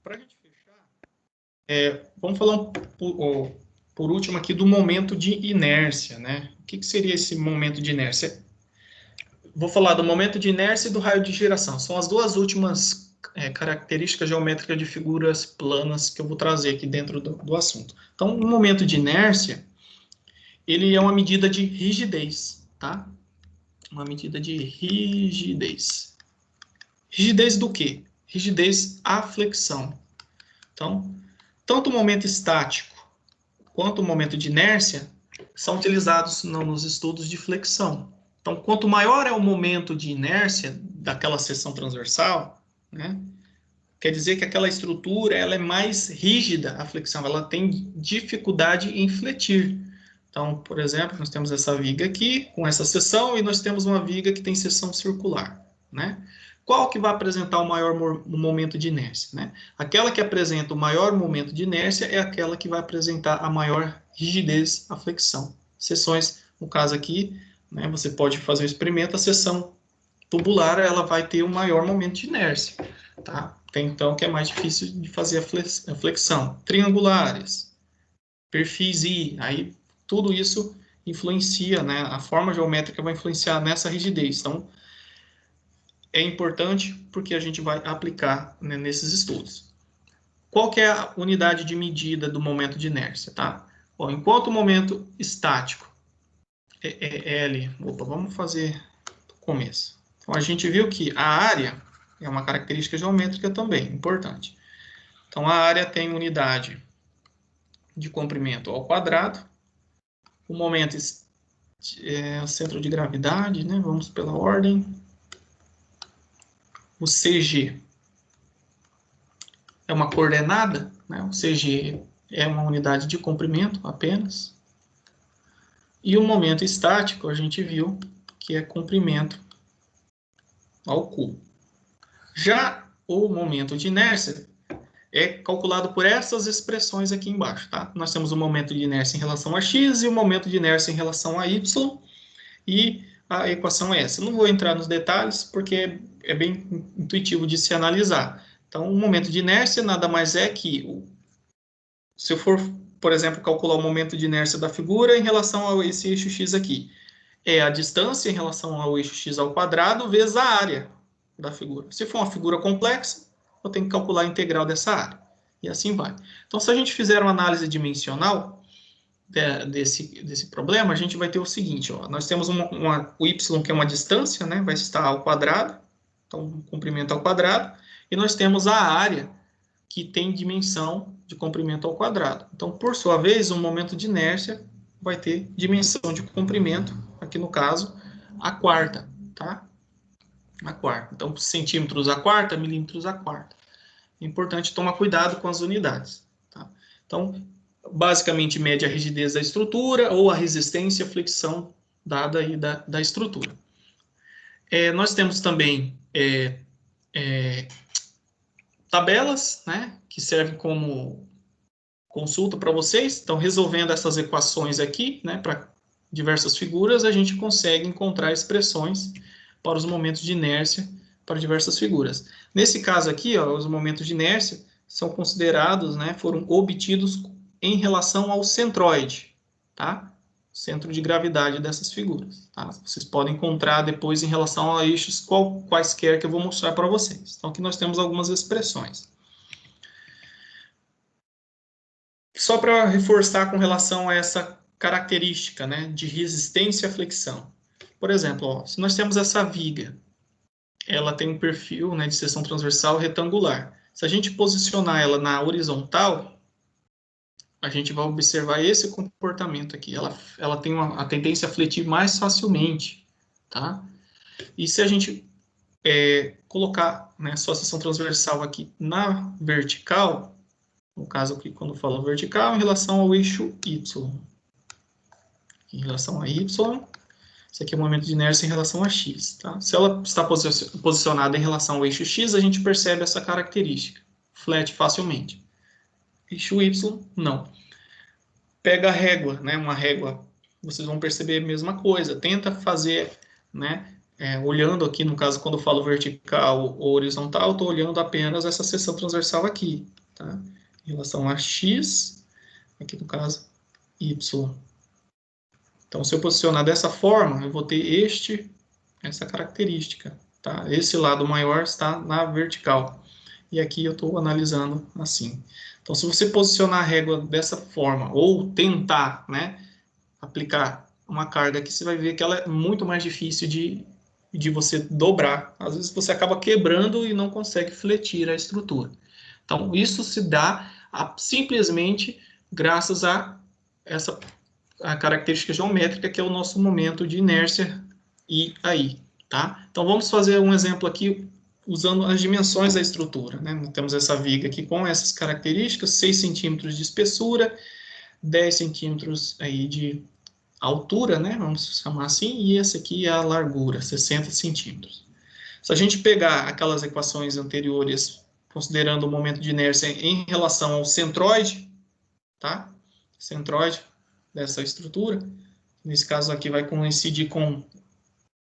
Para a gente fechar, vamos falar por último aqui do momento de inércia, né? O que seria esse momento de inércia? Vou falar do momento de inércia e do raio de giração. São as duas últimas características geométricas de figuras planas que eu vou trazer aqui dentro do assunto. Então, o momento de inércia, ele é uma medida de rigidez, tá? Uma medida de rigidez. Rigidez do quê? Rigidez à flexão. Então, tanto o momento estático quanto o momento de inércia são utilizados nos estudos de flexão. Então, quanto maior é o momento de inércia daquela seção transversal, né, quer dizer que aquela estrutura ela é mais rígida, a flexão, ela tem dificuldade em fletir. Então, por exemplo, nós temos essa viga aqui, com essa seção, e nós temos uma viga que tem seção circular, né? Qual que vai apresentar o maior momento de inércia, né? Aquela que apresenta o maior momento de inércia é aquela que vai apresentar a maior rigidez à flexão. Seções, no caso aqui, né, você pode fazer o experimento, a seção tubular ela vai ter o maior momento de inércia, tá? Tem então que é mais difícil de fazer a flexão. Triangulares, perfis I, aí tudo isso influencia, né? A forma geométrica vai influenciar nessa rigidez. Então, é importante porque a gente vai aplicar, né, nesses estudos. Qual que é a unidade de medida do momento de inércia, tá? Bom, enquanto o momento estático é L, vamos fazer do começo. Então, a gente viu que a área é uma característica geométrica também, importante. Então, a área tem unidade de comprimento ao quadrado. O momento é o centro de gravidade, né? Vamos pela ordem. O CG é uma coordenada, né? O CG é uma unidade de comprimento apenas. E o momento estático, a gente viu que é comprimento ao cubo. Já o momento de inércia é calculado por essas expressões aqui embaixo, tá? Nós temos o momento de inércia em relação a x e o momento de inércia em relação a y, e a equação é essa. Eu não vou entrar nos detalhes, porque é bem intuitivo de se analisar. Então, o momento de inércia nada mais é que, se eu for, por exemplo, calcular o momento de inércia da figura em relação a esse eixo x aqui, é a distância em relação ao eixo x ao quadrado vezes a área da figura. Se for uma figura complexa, eu tenho que calcular a integral dessa área. E assim vai. Então, se a gente fizer uma análise dimensional desse problema, a gente vai ter o seguinte, ó, nós temos o y, que é uma distância, né, vai estar ao quadrado, então, comprimento ao quadrado, e nós temos a área, que tem dimensão de comprimento ao quadrado. Então, por sua vez, o momento de inércia vai ter dimensão de comprimento, aqui no caso, a quarta, tá? a quarta. Então, centímetros a quarta, milímetros a quarta. É importante tomar cuidado com as unidades. Tá? Então, basicamente, mede a rigidez da estrutura ou a resistência à flexão dada aí da estrutura. Nós temos também tabelas, né, que servem como consulta para vocês. Então, resolvendo essas equações aqui, né, para diversas figuras, a gente consegue encontrar expressões para os momentos de inércia para diversas figuras. Nesse caso aqui, ó, os momentos de inércia são considerados, né, foram obtidos em relação ao centroide, tá? Centro de gravidade dessas figuras, tá? Vocês podem encontrar depois em relação a eixos quaisquer que eu vou mostrar para vocês. Então, aqui nós temos algumas expressões. Só para reforçar com relação a essa característica, né, de resistência à flexão. Por exemplo, ó, se nós temos essa viga, ela tem um perfil, né, de seção transversal retangular. Se a gente posicionar ela na horizontal, a gente vai observar esse comportamento aqui. Ela tem a tendência a fletir mais facilmente, tá? E se a gente colocar, né, sua seção transversal aqui na vertical, no caso aqui, quando eu falo vertical, em relação ao eixo Y. Em relação a Y, isso aqui é o momento de inércia em relação a X. Tá? Se ela está posicionada em relação ao eixo X, a gente percebe essa característica. Flete facilmente. Eixo Y, não. Pega a régua, né? Uma régua, vocês vão perceber a mesma coisa. Tenta fazer, né? Olhando aqui, no caso, quando eu falo vertical ou horizontal, estou olhando apenas essa seção transversal aqui. Tá? Em relação a X, aqui no caso, Y. Então, se eu posicionar dessa forma, eu vou ter essa característica, tá? Esse lado maior está na vertical. E aqui eu estou analisando assim. Então, se você posicionar a régua dessa forma, ou tentar, né, aplicar uma carga aqui, você vai ver que ela é muito mais difícil de você dobrar. Às vezes você acaba quebrando e não consegue fletir a estrutura. Então, isso se dá simplesmente graças a a característica geométrica, que é o nosso momento de inércia I aí, tá? Então, vamos fazer um exemplo aqui usando as dimensões da estrutura, né? Nós temos essa viga aqui com essas características, 6 centímetros de espessura, 10 centímetros aí de altura, né? Vamos chamar assim, e esse aqui é a largura, 60 centímetros. Se a gente pegar aquelas equações anteriores, considerando o momento de inércia em relação ao centroide, tá? Centroide dessa estrutura, nesse caso aqui vai coincidir com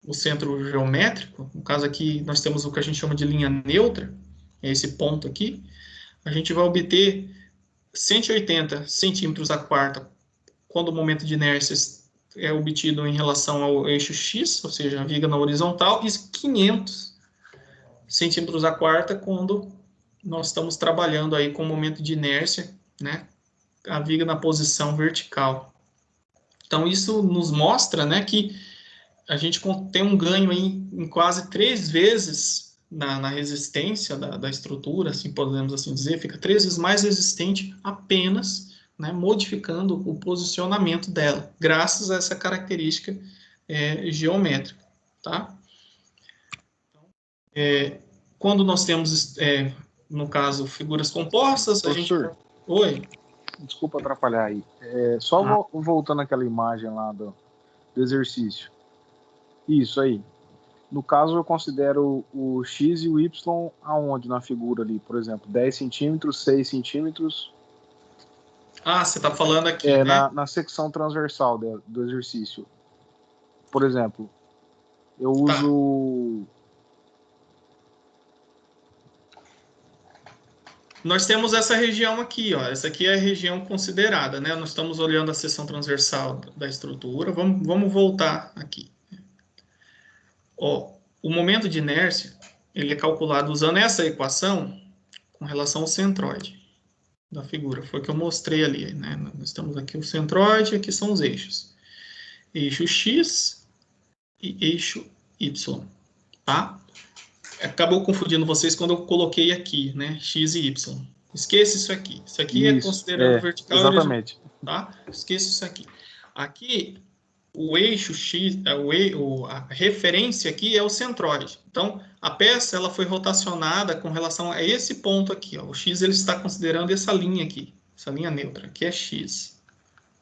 o centro geométrico, no caso aqui nós temos o que a gente chama de linha neutra, é esse ponto aqui, a gente vai obter 180 centímetros a quarta quando o momento de inércia é obtido em relação ao eixo X, ou seja, a viga na horizontal, e 500 centímetros a quarta quando nós estamos trabalhando aí com o momento de inércia, né, a viga na posição vertical. Então, isso nos mostra, né, que a gente tem um ganho em quase 3 vezes na resistência da estrutura, assim podemos assim dizer, fica 3 vezes mais resistente apenas, né, modificando o posicionamento dela, graças a essa característica geométrica. Tá? Quando nós temos, no caso, figuras compostas, Professor, a gente... Oi? Desculpa atrapalhar aí. Voltando àquela imagem lá do exercício. Isso aí. No caso, eu considero o X e o Y aonde na figura ali? Por exemplo, 10 centímetros, 6 centímetros. Ah, você está falando aqui, né? Na secção transversal do exercício. Por exemplo, eu uso... Nós temos essa região aqui, ó. Essa aqui é a região considerada, né? Nós estamos olhando a seção transversal da estrutura. Vamos voltar aqui. Ó, o momento de inércia, ele é calculado usando essa equação com relação ao centroide da figura. Foi o que eu mostrei ali, né? Nós temos aqui o centroide, aqui são os eixos. Eixo X e eixo Y, tá? Acabou confundindo vocês quando eu coloquei aqui, né? X e Y. Esqueça isso aqui. Isso aqui é considerando vertical. Exatamente. Tá? Esqueça isso aqui. Aqui o eixo X, a referência aqui é o centroide. Então, a peça ela foi rotacionada com relação a esse ponto aqui. Ó. O X ele está considerando essa linha aqui, essa linha neutra, que é X.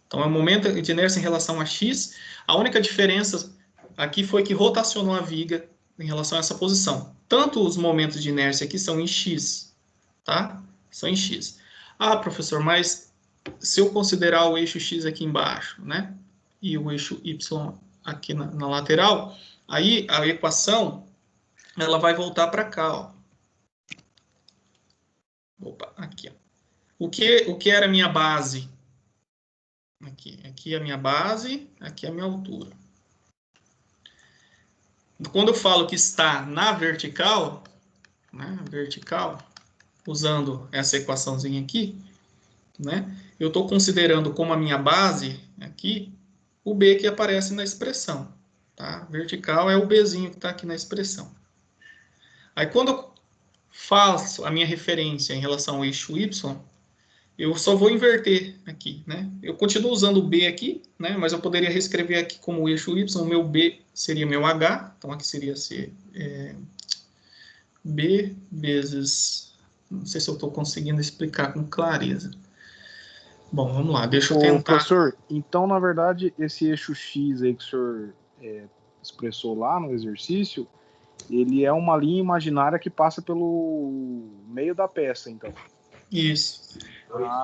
Então, é o momento de inércia em relação a X. A única diferença aqui foi que rotacionou a viga em relação a essa posição. Tanto os momentos de inércia aqui são em X, tá? São em X. Ah, professor, mas se eu considerar o eixo X aqui embaixo, né? E o eixo Y aqui na lateral, aí a equação ela vai voltar para cá, ó. Opa, aqui, ó. O que era a minha base? Aqui é a minha base, aqui é a minha altura. Quando eu falo que está na vertical, né, usando essa equaçãozinha aqui, né, eu estou considerando como a minha base aqui o B que aparece na expressão. Tá? Vertical é o Bzinho que está aqui na expressão. Aí quando eu faço a minha referência em relação ao eixo Y, eu só vou inverter aqui, né? Eu continuo usando o B aqui, né? Mas eu poderia reescrever aqui como eixo Y, o meu B seria meu H, então aqui seria B vezes... Não sei se eu estou conseguindo explicar com clareza. Bom, vamos lá, deixa eu tentar... Professor, então, na verdade, esse eixo X aí que o senhor expressou lá no exercício, ele é uma linha imaginária que passa pelo meio da peça, então. Isso.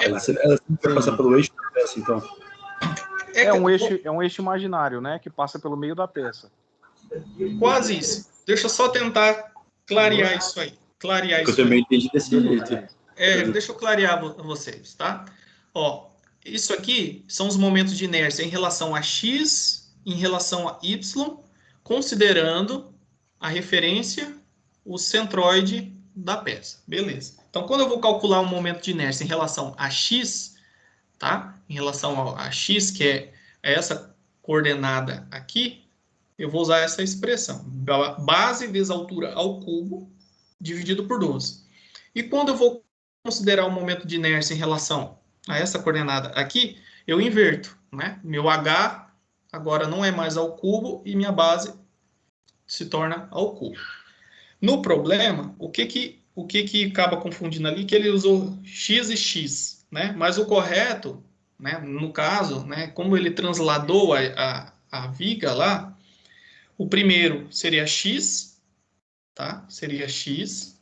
Ela sempre vai passar pelo eixo da peça, então. É um eixo imaginário, né? Que passa pelo meio da peça. Quase isso. Deixa eu só tentar clarear isso aí. Eu também entendi desse jeito. Deixa eu clarear vocês, tá? Ó, isso aqui são os momentos de inércia em relação a X, em relação a Y, considerando a referência, o centroide da peça. Beleza. Então, quando eu vou calcular um momento de inércia em relação a X, tá? Em relação a X, que é essa coordenada aqui, eu vou usar essa expressão. Base vezes altura ao cubo, dividido por 12. E quando eu vou considerar o momento de inércia em relação a essa coordenada aqui, eu inverto, né? Meu H agora não é mais ao cubo e minha base se torna ao cubo. No problema, o que acaba confundindo ali? Que ele usou X e X, né? Mas o correto, né, no caso, né, como ele transladou a viga lá, o primeiro seria X, tá? Seria X.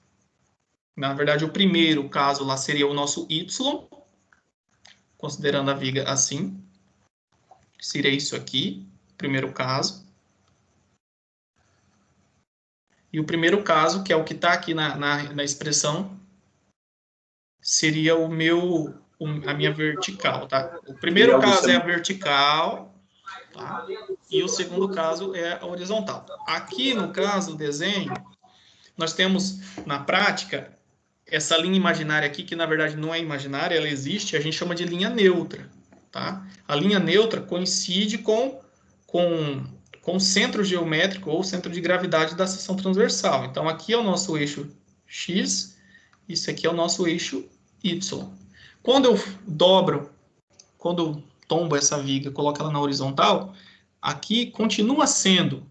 Na verdade, o primeiro caso lá seria o nosso Y, considerando a viga assim. Seria isso aqui, primeiro caso. E o primeiro caso, que é o que está aqui na expressão, seria a minha vertical, tá? O primeiro caso é a vertical, tá? E o segundo caso é a horizontal. Aqui, no caso do desenho, nós temos, na prática, essa linha imaginária aqui, que na verdade não é imaginária, ela existe, a gente chama de linha neutra, tá? A linha neutra coincide com o centro geométrico ou centro de gravidade da seção transversal. Então, aqui é o nosso eixo X, isso aqui é o nosso eixo Y. Quando eu tombo essa viga, coloco ela na horizontal, aqui continua sendo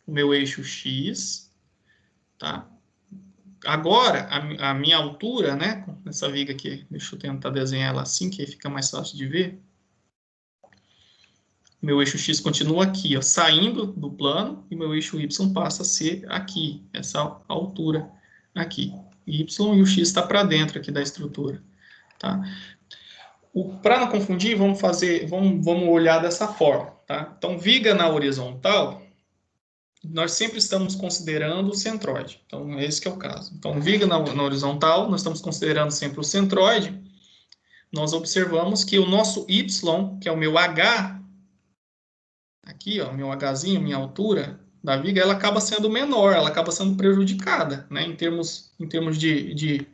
o meu eixo X, tá? Agora, a minha altura, né, essa viga aqui, deixa eu tentar desenhar ela assim, que aí fica mais fácil de ver. Meu eixo X continua aqui, ó, saindo do plano, e meu eixo Y passa a ser aqui, essa altura aqui. Y e o X está para dentro aqui da estrutura. Tá? Para não confundir, vamos olhar dessa forma. Tá? Então, viga na horizontal, nós sempre estamos considerando o centroide. Então, esse que é o caso. Então, viga na horizontal, nós estamos considerando sempre o centroide. Nós observamos que o nosso Y, que é o meu H, aqui, ó, meu Hzinho, minha altura da viga, ela acaba sendo menor, ela acaba sendo prejudicada, né, em termos de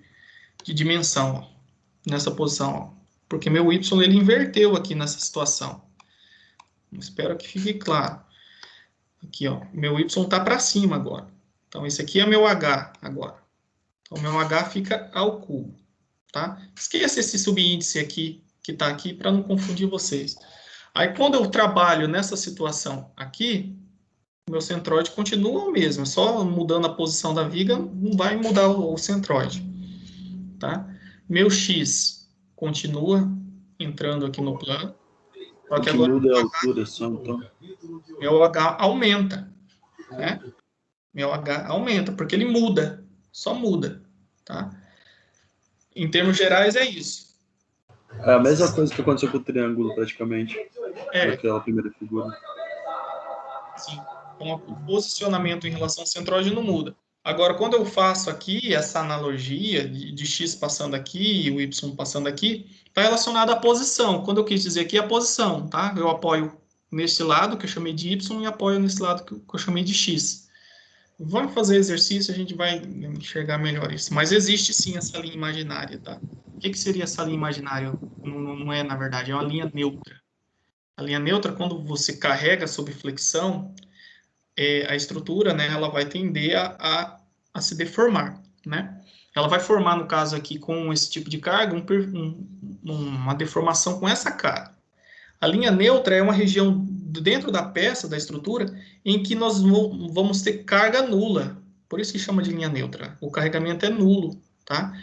dimensão, ó, nessa posição, ó, porque meu Y ele inverteu aqui nessa situação. Espero que fique claro. Aqui, ó, meu Y está para cima agora. Então, esse aqui é meu H agora. Então, meu H fica ao cubo, tá? Esqueça esse subíndice aqui, que está aqui, para não confundir vocês. Aí, quando eu trabalho nessa situação aqui, meu centroide continua o mesmo, só mudando a posição da viga, não vai mudar o centroide, tá? Meu X continua entrando aqui no plano, só O que que agora muda é a altura só, então. meu H aumenta, né? Meu H aumenta, porque ele muda, só muda, tá? Em termos gerais, é isso. É a mesma coisa que aconteceu com o triângulo, praticamente, É, naquela primeira figura. sim. Então, o posicionamento em relação ao centroide não muda. Agora, quando eu faço aqui essa analogia de x passando aqui e o y passando aqui, está relacionado à posição. Quando eu quis dizer aqui, a posição, tá? Eu apoio nesse lado, que eu chamei de y, e apoio nesse lado, que eu chamei de x. Vamos fazer exercício, a gente vai enxergar melhor isso. Mas existe sim essa linha imaginária, tá? O que seria essa linha imaginária? Não é, na verdade, é uma linha neutra. A linha neutra, quando você carrega sob flexão, a estrutura, né, ela vai tender a se deformar, né? Ela vai formar, no caso aqui, com esse tipo de carga, uma deformação com essa cara. A linha neutra é uma região dentro da peça, da estrutura, em que nós vamos ter carga nula. Por isso que chama de linha neutra. O carregamento é nulo, tá?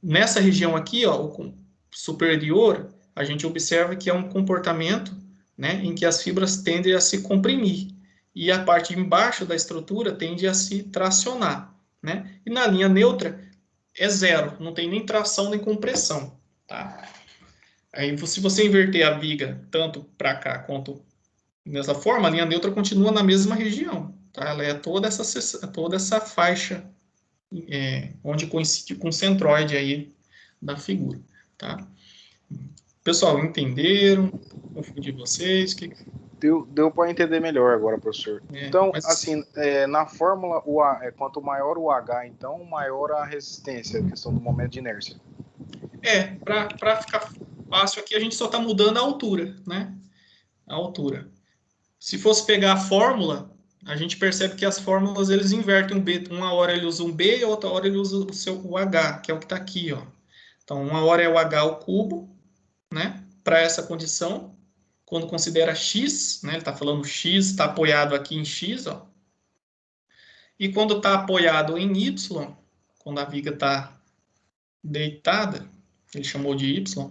Nessa região aqui, ó, o superior, a gente observa que é um comportamento, né, em que as fibras tendem a se comprimir e a parte de embaixo da estrutura tende a se tracionar, né? E na linha neutra é zero, não tem nem tração nem compressão, tá? Aí, se você inverter a viga tanto para cá quanto dessa forma, a linha neutra continua na mesma região, tá? Ela é toda essa faixa onde coincide com o centroide aí da figura, tá? Pessoal, entenderam? Confundi vocês? Deu para entender melhor agora, professor. Então, Mas, assim, na fórmula, quanto maior o H, então, maior a resistência, a questão do momento de inércia. para ficar fácil aqui, a gente só está mudando a altura, né? A altura. Se fosse pegar a fórmula, a gente percebe que as fórmulas, eles invertem um B. Uma hora ele usa um B e outra hora ele usa o H, que é o que está aqui, ó. Então, uma hora é o H ao cubo, né? Para essa condição, quando considera X, né? Ele está falando X, está apoiado aqui em X, ó. E quando está apoiado em Y, quando a viga está deitada, ele chamou de Y,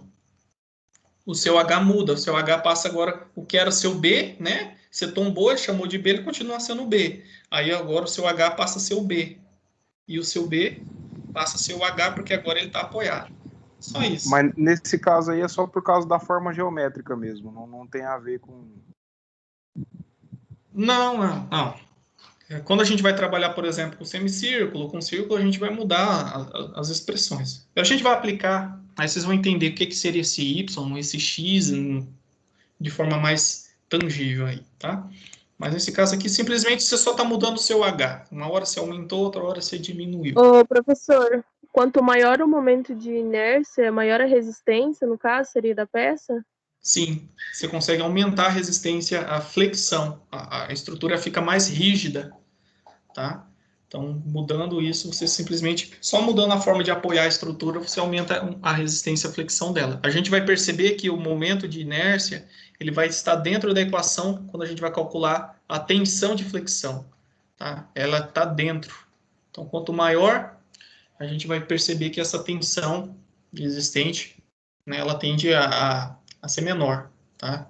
o seu H muda, o seu H passa agora, o que era seu B, né? Você tombou, ele chamou de B, ele continua sendo B. Aí agora o seu H passa a ser o B. E o seu B passa a ser o H, porque agora ele está apoiado. Só isso. Mas nesse caso aí é só por causa da forma geométrica mesmo, não tem a ver com... Não. Quando a gente vai trabalhar, por exemplo, com semicírculo, com círculo, a gente vai mudar as expressões. A gente vai aplicar, aí vocês vão entender o que seria esse Y, esse X, de forma mais tangível aí, tá? Mas nesse caso aqui, simplesmente você só está mudando o seu H. Uma hora você aumentou, outra hora você diminuiu. Ô, professor, quanto maior o momento de inércia, maior a resistência, no caso, seria da peça? Sim, você consegue aumentar a resistência à flexão. A estrutura fica mais rígida, tá? Então, mudando isso, você simplesmente, só mudando a forma de apoiar a estrutura, você aumenta a resistência à flexão dela. A gente vai perceber que o momento de inércia, ele vai estar dentro da equação quando a gente vai calcular a tensão de flexão, tá? Ela está dentro. Então, quanto maior, a gente vai perceber que essa tensão existente, né, ela tende a ser menor, tá?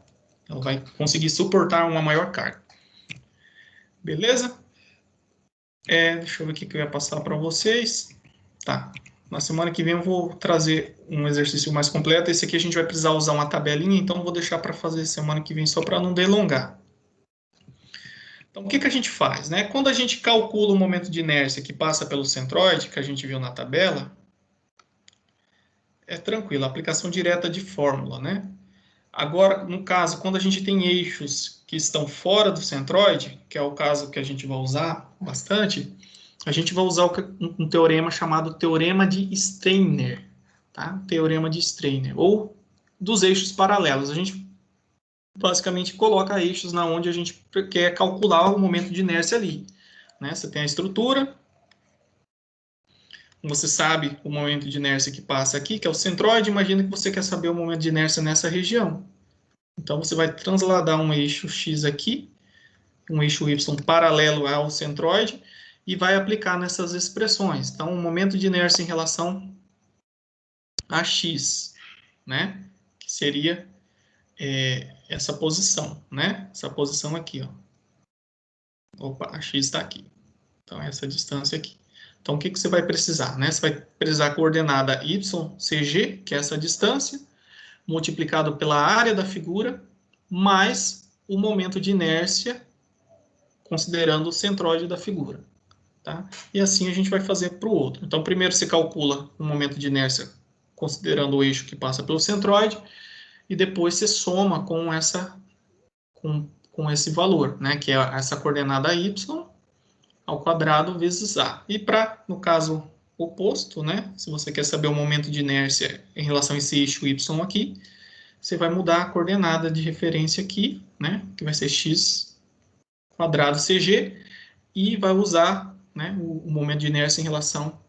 Ela vai conseguir suportar uma maior carga. Beleza? Deixa eu ver o que eu ia passar para vocês. Tá. Na semana que vem eu vou trazer um exercício mais completo. Esse aqui a gente vai precisar usar uma tabelinha, então eu vou deixar para fazer semana que vem só para não delongar. Então, o que a gente faz, né? Quando a gente calcula o momento de inércia que passa pelo centroide, que a gente viu na tabela, é tranquilo, aplicação direta de fórmula, né? Agora, no caso, quando a gente tem eixos que estão fora do centroide, que é o caso que a gente vai usar bastante, a gente vai usar um teorema chamado Teorema de Steiner, tá? Teorema de Steiner, ou dos eixos paralelos. A gente basicamente coloca eixos na onde a gente quer calcular o momento de inércia ali, né? Você tem a estrutura, você sabe o momento de inércia que passa aqui, que é o centroide. Imagina que você quer saber o momento de inércia nessa região. Então, você vai transladar um eixo X aqui, um eixo Y paralelo ao centroide, e vai aplicar nessas expressões. Então, o momento de inércia em relação a X, né? Que seria essa posição, né? Essa posição aqui, ó. Opa, a X está aqui. Então, essa distância aqui. Então, o que você vai precisar, né? Você vai precisar a coordenada YCG, que é essa distância, multiplicado pela área da figura, mais o momento de inércia, considerando o centroide da figura. Tá? E assim a gente vai fazer para o outro. Então, primeiro você calcula o momento de inércia, considerando o eixo que passa pelo centroide, e depois você soma com esse valor, né? Que é essa coordenada Y ao quadrado vezes A. E para, no caso oposto, né? Se você quer saber o momento de inércia em relação a esse eixo Y aqui, você vai mudar a coordenada de referência aqui, né? Que vai ser x quadrado CG, e vai usar, né, o momento de inércia em relação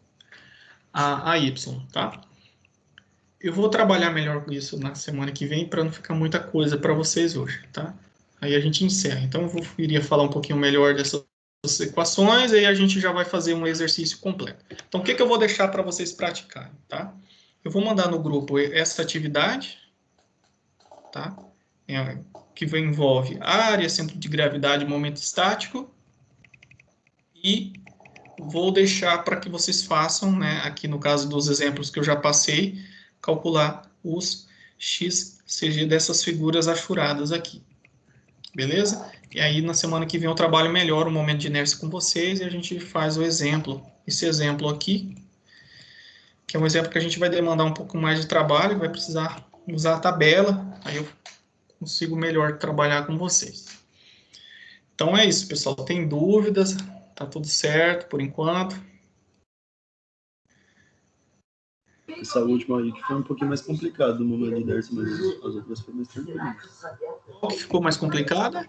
a Y, tá? Eu vou trabalhar melhor com isso na semana que vem, para não ficar muita coisa para vocês hoje, tá? Aí a gente encerra. Então, eu iria falar um pouquinho melhor dessas equações, e aí a gente já vai fazer um exercício completo. Então, o que eu vou deixar para vocês praticarem, tá? Eu vou mandar no grupo essa atividade, tá? Que envolve área, centro de gravidade, momento estático, e vou deixar para que vocês façam, né, aqui no caso dos exemplos que eu já passei, calcular os XCG dessas figuras achuradas aqui. Beleza? E aí, na semana que vem, eu trabalho melhor o momento de inércia com vocês e a gente faz o exemplo. Esse exemplo aqui, que é um exemplo que a gente vai demandar um pouco mais de trabalho, vai precisar usar a tabela, aí eu consigo melhor trabalhar com vocês. Então é isso, pessoal. Tem dúvidas? Tá tudo certo por enquanto? Essa última aí que foi um pouquinho mais complicado, o momento de inércia, mas as outras foram mais tranquilas. Qual que ficou mais complicada?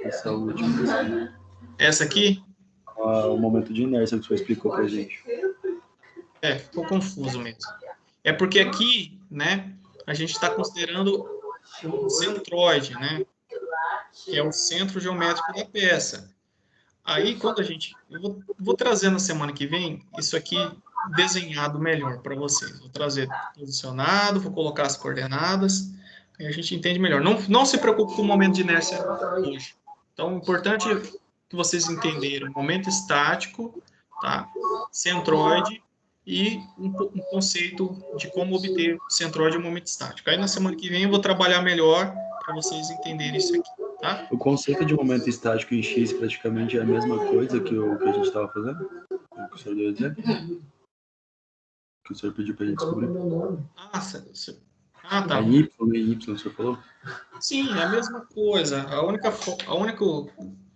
Essa última. Essa aqui? O momento de inércia que o senhor explicou pra gente. Ficou confuso mesmo. É porque aqui, né, a gente está considerando o centroide, né, que é o centro geométrico da peça. Aí, quando eu vou trazer na semana que vem isso aqui desenhado melhor para vocês. Vou trazer posicionado, vou colocar as coordenadas, aí a gente entende melhor. Não se preocupe com o momento de inércia hoje. Então, o importante é que vocês entenderam o momento estático, tá? Centroide e um conceito de como obter o centroide e o momento estático. Aí, na semana que vem, eu vou trabalhar melhor para vocês entenderem isso aqui, tá? O conceito de momento estático em X praticamente é a mesma coisa que a gente estava fazendo? O que o senhor deu exemplo? Que o senhor pediu para a gente descobrir? Tá. A Y, o senhor falou? Sim, é a mesma coisa. A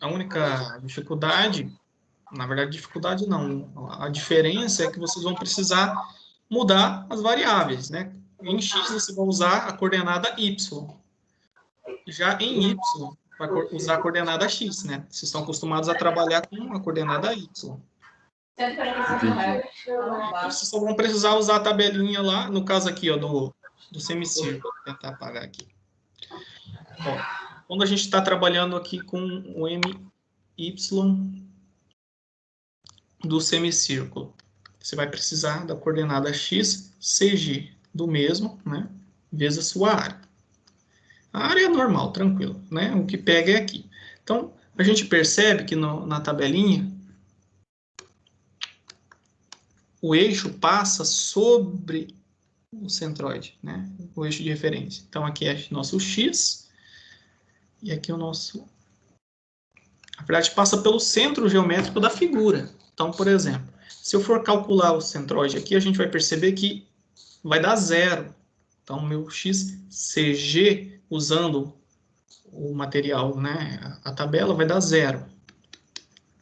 única dificuldade, na verdade, dificuldade não. A diferença é que vocês vão precisar mudar as variáveis, né? Em X você vai usar a coordenada Y. Já em Y, vai usar a coordenada X, né? Vocês estão acostumados a trabalhar com a coordenada Y. Vocês só vão precisar usar a tabelinha lá, no caso aqui, ó, do semicírculo. Vou tentar apagar aqui. Ó, quando a gente está trabalhando aqui com o MY do semicírculo, você vai precisar da coordenada x, CG, do mesmo, né, vezes a sua área. A área é normal, tranquilo, né? O que pega é aqui. Então, a gente percebe que na tabelinha, o eixo passa sobre o centroide, né? O eixo de referência. Então, aqui é nosso x, e aqui o nosso... Na verdade, passa pelo centro geométrico da figura. Então, por exemplo, se eu for calcular o centroide aqui, a gente vai perceber que vai dar zero. Então, meu XCG, usando o material, né, a tabela, vai dar zero.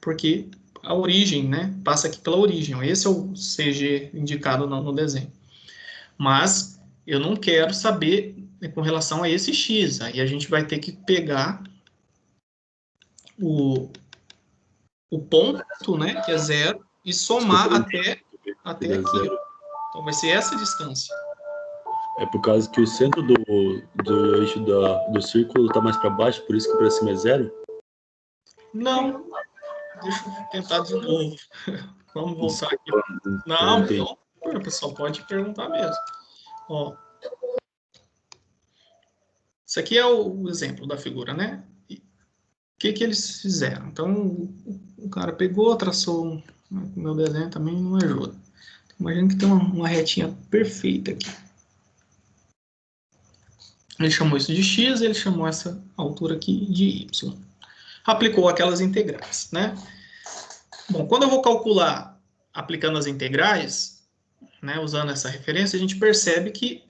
Porque a origem, né, passa aqui pela origem. Esse é o CG indicado no desenho. Mas eu não quero saber com relação a esse X. Aí a gente vai ter que pegar o ponto, né, que é zero, e somar até aqui. Então, vai ser essa distância. É por causa que o centro do eixo do círculo está mais para baixo, por isso que para cima é 0? Não. Deixa eu tentar de novo. Vamos voltar aqui. Não, o pessoal pode perguntar mesmo. Ó, isso aqui é o exemplo da figura, né? O que eles fizeram? Então, o cara pegou, traçou... O meu desenho também não ajuda. Imagina que tem uma retinha perfeita aqui. Ele chamou isso de x, ele chamou essa altura aqui de y. Aplicou aquelas integrais, né? Bom, quando eu vou calcular aplicando as integrais, né, usando essa referência, a gente percebe que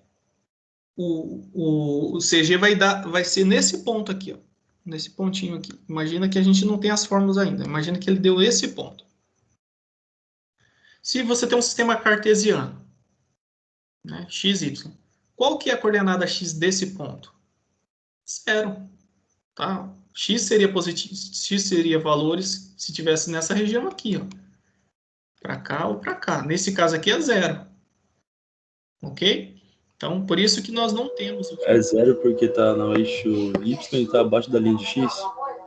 o CG vai ser nesse ponto aqui, ó, nesse pontinho aqui. Imagina que a gente não tem as fórmulas ainda. Imagina que ele deu esse ponto. Se você tem um sistema cartesiano, né, x, y, qual que é a coordenada x desse ponto? 0. Tá? X seria positivo, x seria valores se tivesse nessa região aqui, ó. Para cá ou para cá. Nesse caso aqui é 0. Ok? Então, por isso que nós não temos... É 0 porque está no eixo y e está abaixo da linha de x?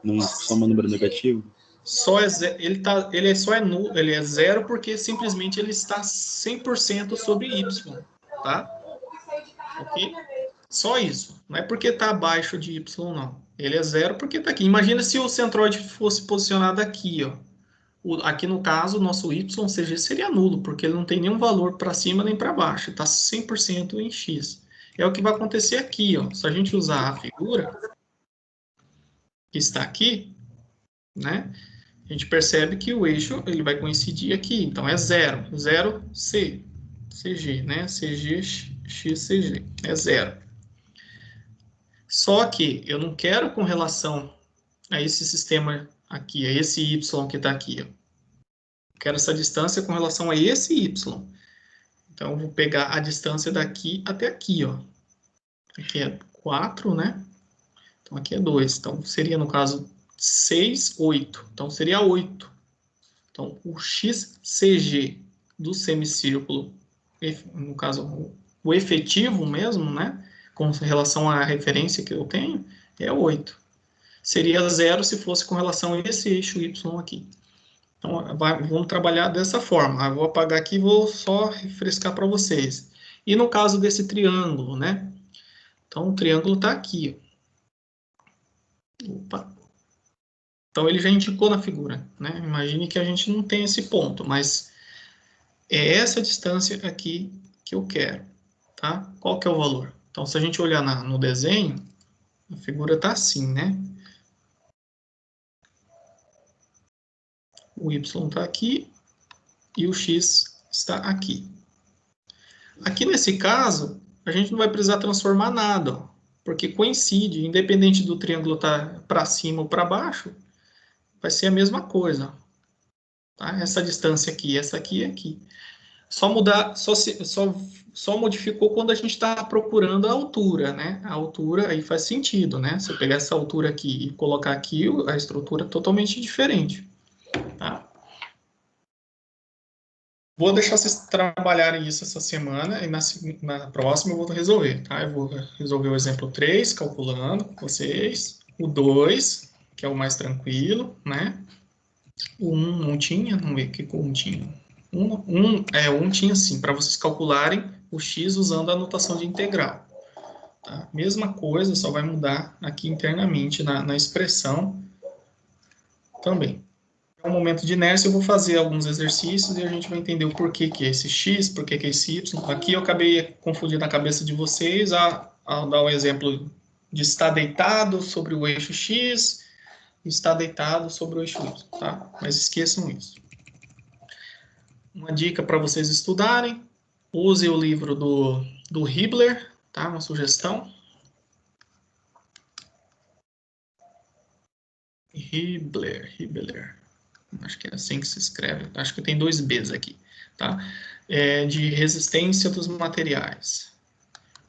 Não soma número negativo? Só é ele é 0 porque simplesmente ele está 100% sobre y, tá? Ok? Só isso. Não é porque está abaixo de y, não. Ele é 0 porque está aqui. Imagina se o centroide fosse posicionado aqui, ó. Aqui no caso, o nosso YCG seria nulo, porque ele não tem nenhum valor para cima nem para baixo. Está 100% em x. É o que vai acontecer aqui, ó. Se a gente usar a figura que está aqui, né? A gente percebe que o eixo ele vai coincidir aqui. Então, é 0. 0, C. CG, né? CG, X, CG. É 0. Só que eu não quero com relação a esse sistema aqui, a esse Y que está aqui. Ó. Quero essa distância com relação a esse Y. Então, eu vou pegar a distância daqui até aqui. Ó. Aqui é 4, né? Então, aqui é 2. Então, seria, no caso, 6, 8. Então, seria 8. Então, o XCG do semicírculo, no caso, o efetivo mesmo, né? Com relação à referência que eu tenho, é 8. Seria 0 se fosse com relação a esse eixo Y aqui. Então, vamos trabalhar dessa forma. Eu vou apagar aqui e vou só refrescar para vocês. E no caso desse triângulo, né? Então, o triângulo está aqui. Opa. Então, ele já indicou na figura, né? Imagine que a gente não tem esse ponto, mas é essa distância aqui que eu quero, tá? Qual que é o valor? Então, se a gente olhar no desenho, a figura está assim, né? O Y está aqui e o X está aqui. Aqui nesse caso, a gente não vai precisar transformar nada, ó, porque coincide, independente do triângulo estar para cima ou para baixo, vai ser a mesma coisa. Tá? Essa distância aqui, essa aqui e aqui. Só mudar, só modificou quando a gente está procurando a altura, né? A altura aí faz sentido, né? Se eu pegar essa altura aqui e colocar aqui, a estrutura é totalmente diferente. Tá? Vou deixar vocês trabalharem isso essa semana e na próxima eu vou resolver, tá? Eu vou resolver o exemplo 3, calculando com vocês. O 2, que é o mais tranquilo, né? O 1 não tinha, vamos ver o que o 1 tinha. O 1 tinha sim, para vocês calcularem o x usando a notação de integral. Tá? Mesma coisa, só vai mudar aqui internamente na expressão também. É um momento de inércia, eu vou fazer alguns exercícios e a gente vai entender o porquê que é esse x, porquê que é esse y. Aqui eu acabei confundindo a cabeça de vocês ao dar o exemplo de estar deitado sobre o eixo x e estar deitado sobre o eixo y, tá? Mas esqueçam isso. Uma dica para vocês estudarem, use o livro do Hibbeler, tá? Uma sugestão. Hibbeler. Acho que é assim que se escreve. Acho que tem 2 Bs aqui, tá? De resistência dos materiais.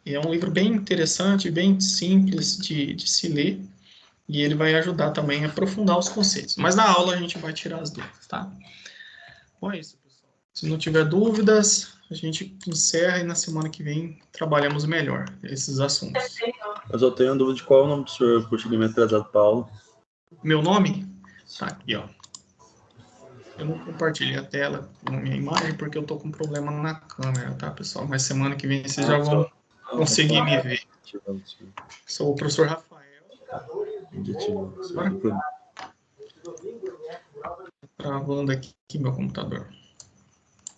É um livro bem interessante, bem simples de se ler, e ele vai ajudar também a aprofundar os conceitos. Mas na aula a gente vai tirar as dúvidas, tá? Bom, é isso, pessoal. Se não tiver dúvidas, a gente encerra e na semana que vem trabalhamos melhor esses assuntos. Eu só tenho dúvida de qual é o nome do senhor por segmento atrasado para aula. Meu nome? Tá aqui, ó. Eu não compartilhei a tela com a minha imagem porque eu tô com problema na câmera, tá, pessoal? Mas semana que vem vocês já vão conseguir me ver. Sou o professor Rafael. Travando aqui meu computador.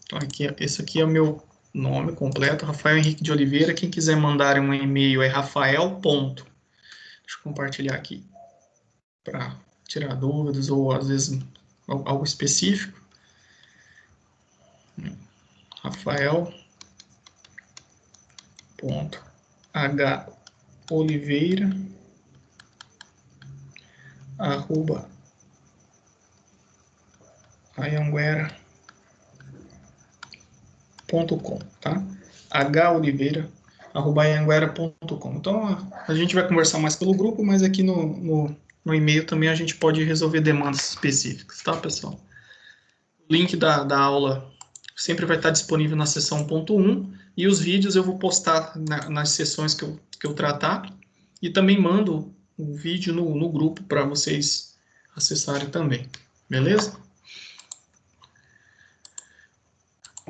Então, esse aqui é o meu nome completo, Rafael Henrique de Oliveira. Quem quiser mandar um e-mail é rafael. Deixa eu compartilhar aqui para tirar dúvidas ou às vezes algo específico. Rafael.oliveira@anhanguera.com, tá? holiveira@anhanguera.com. Então, a gente vai conversar mais pelo grupo, mas aqui no e-mail também a gente pode resolver demandas específicas, tá, pessoal? O link da aula sempre vai estar disponível na seção 1.1 e os vídeos eu vou postar nas sessões que eu tratar e também mando o vídeo no grupo para vocês acessarem também, beleza?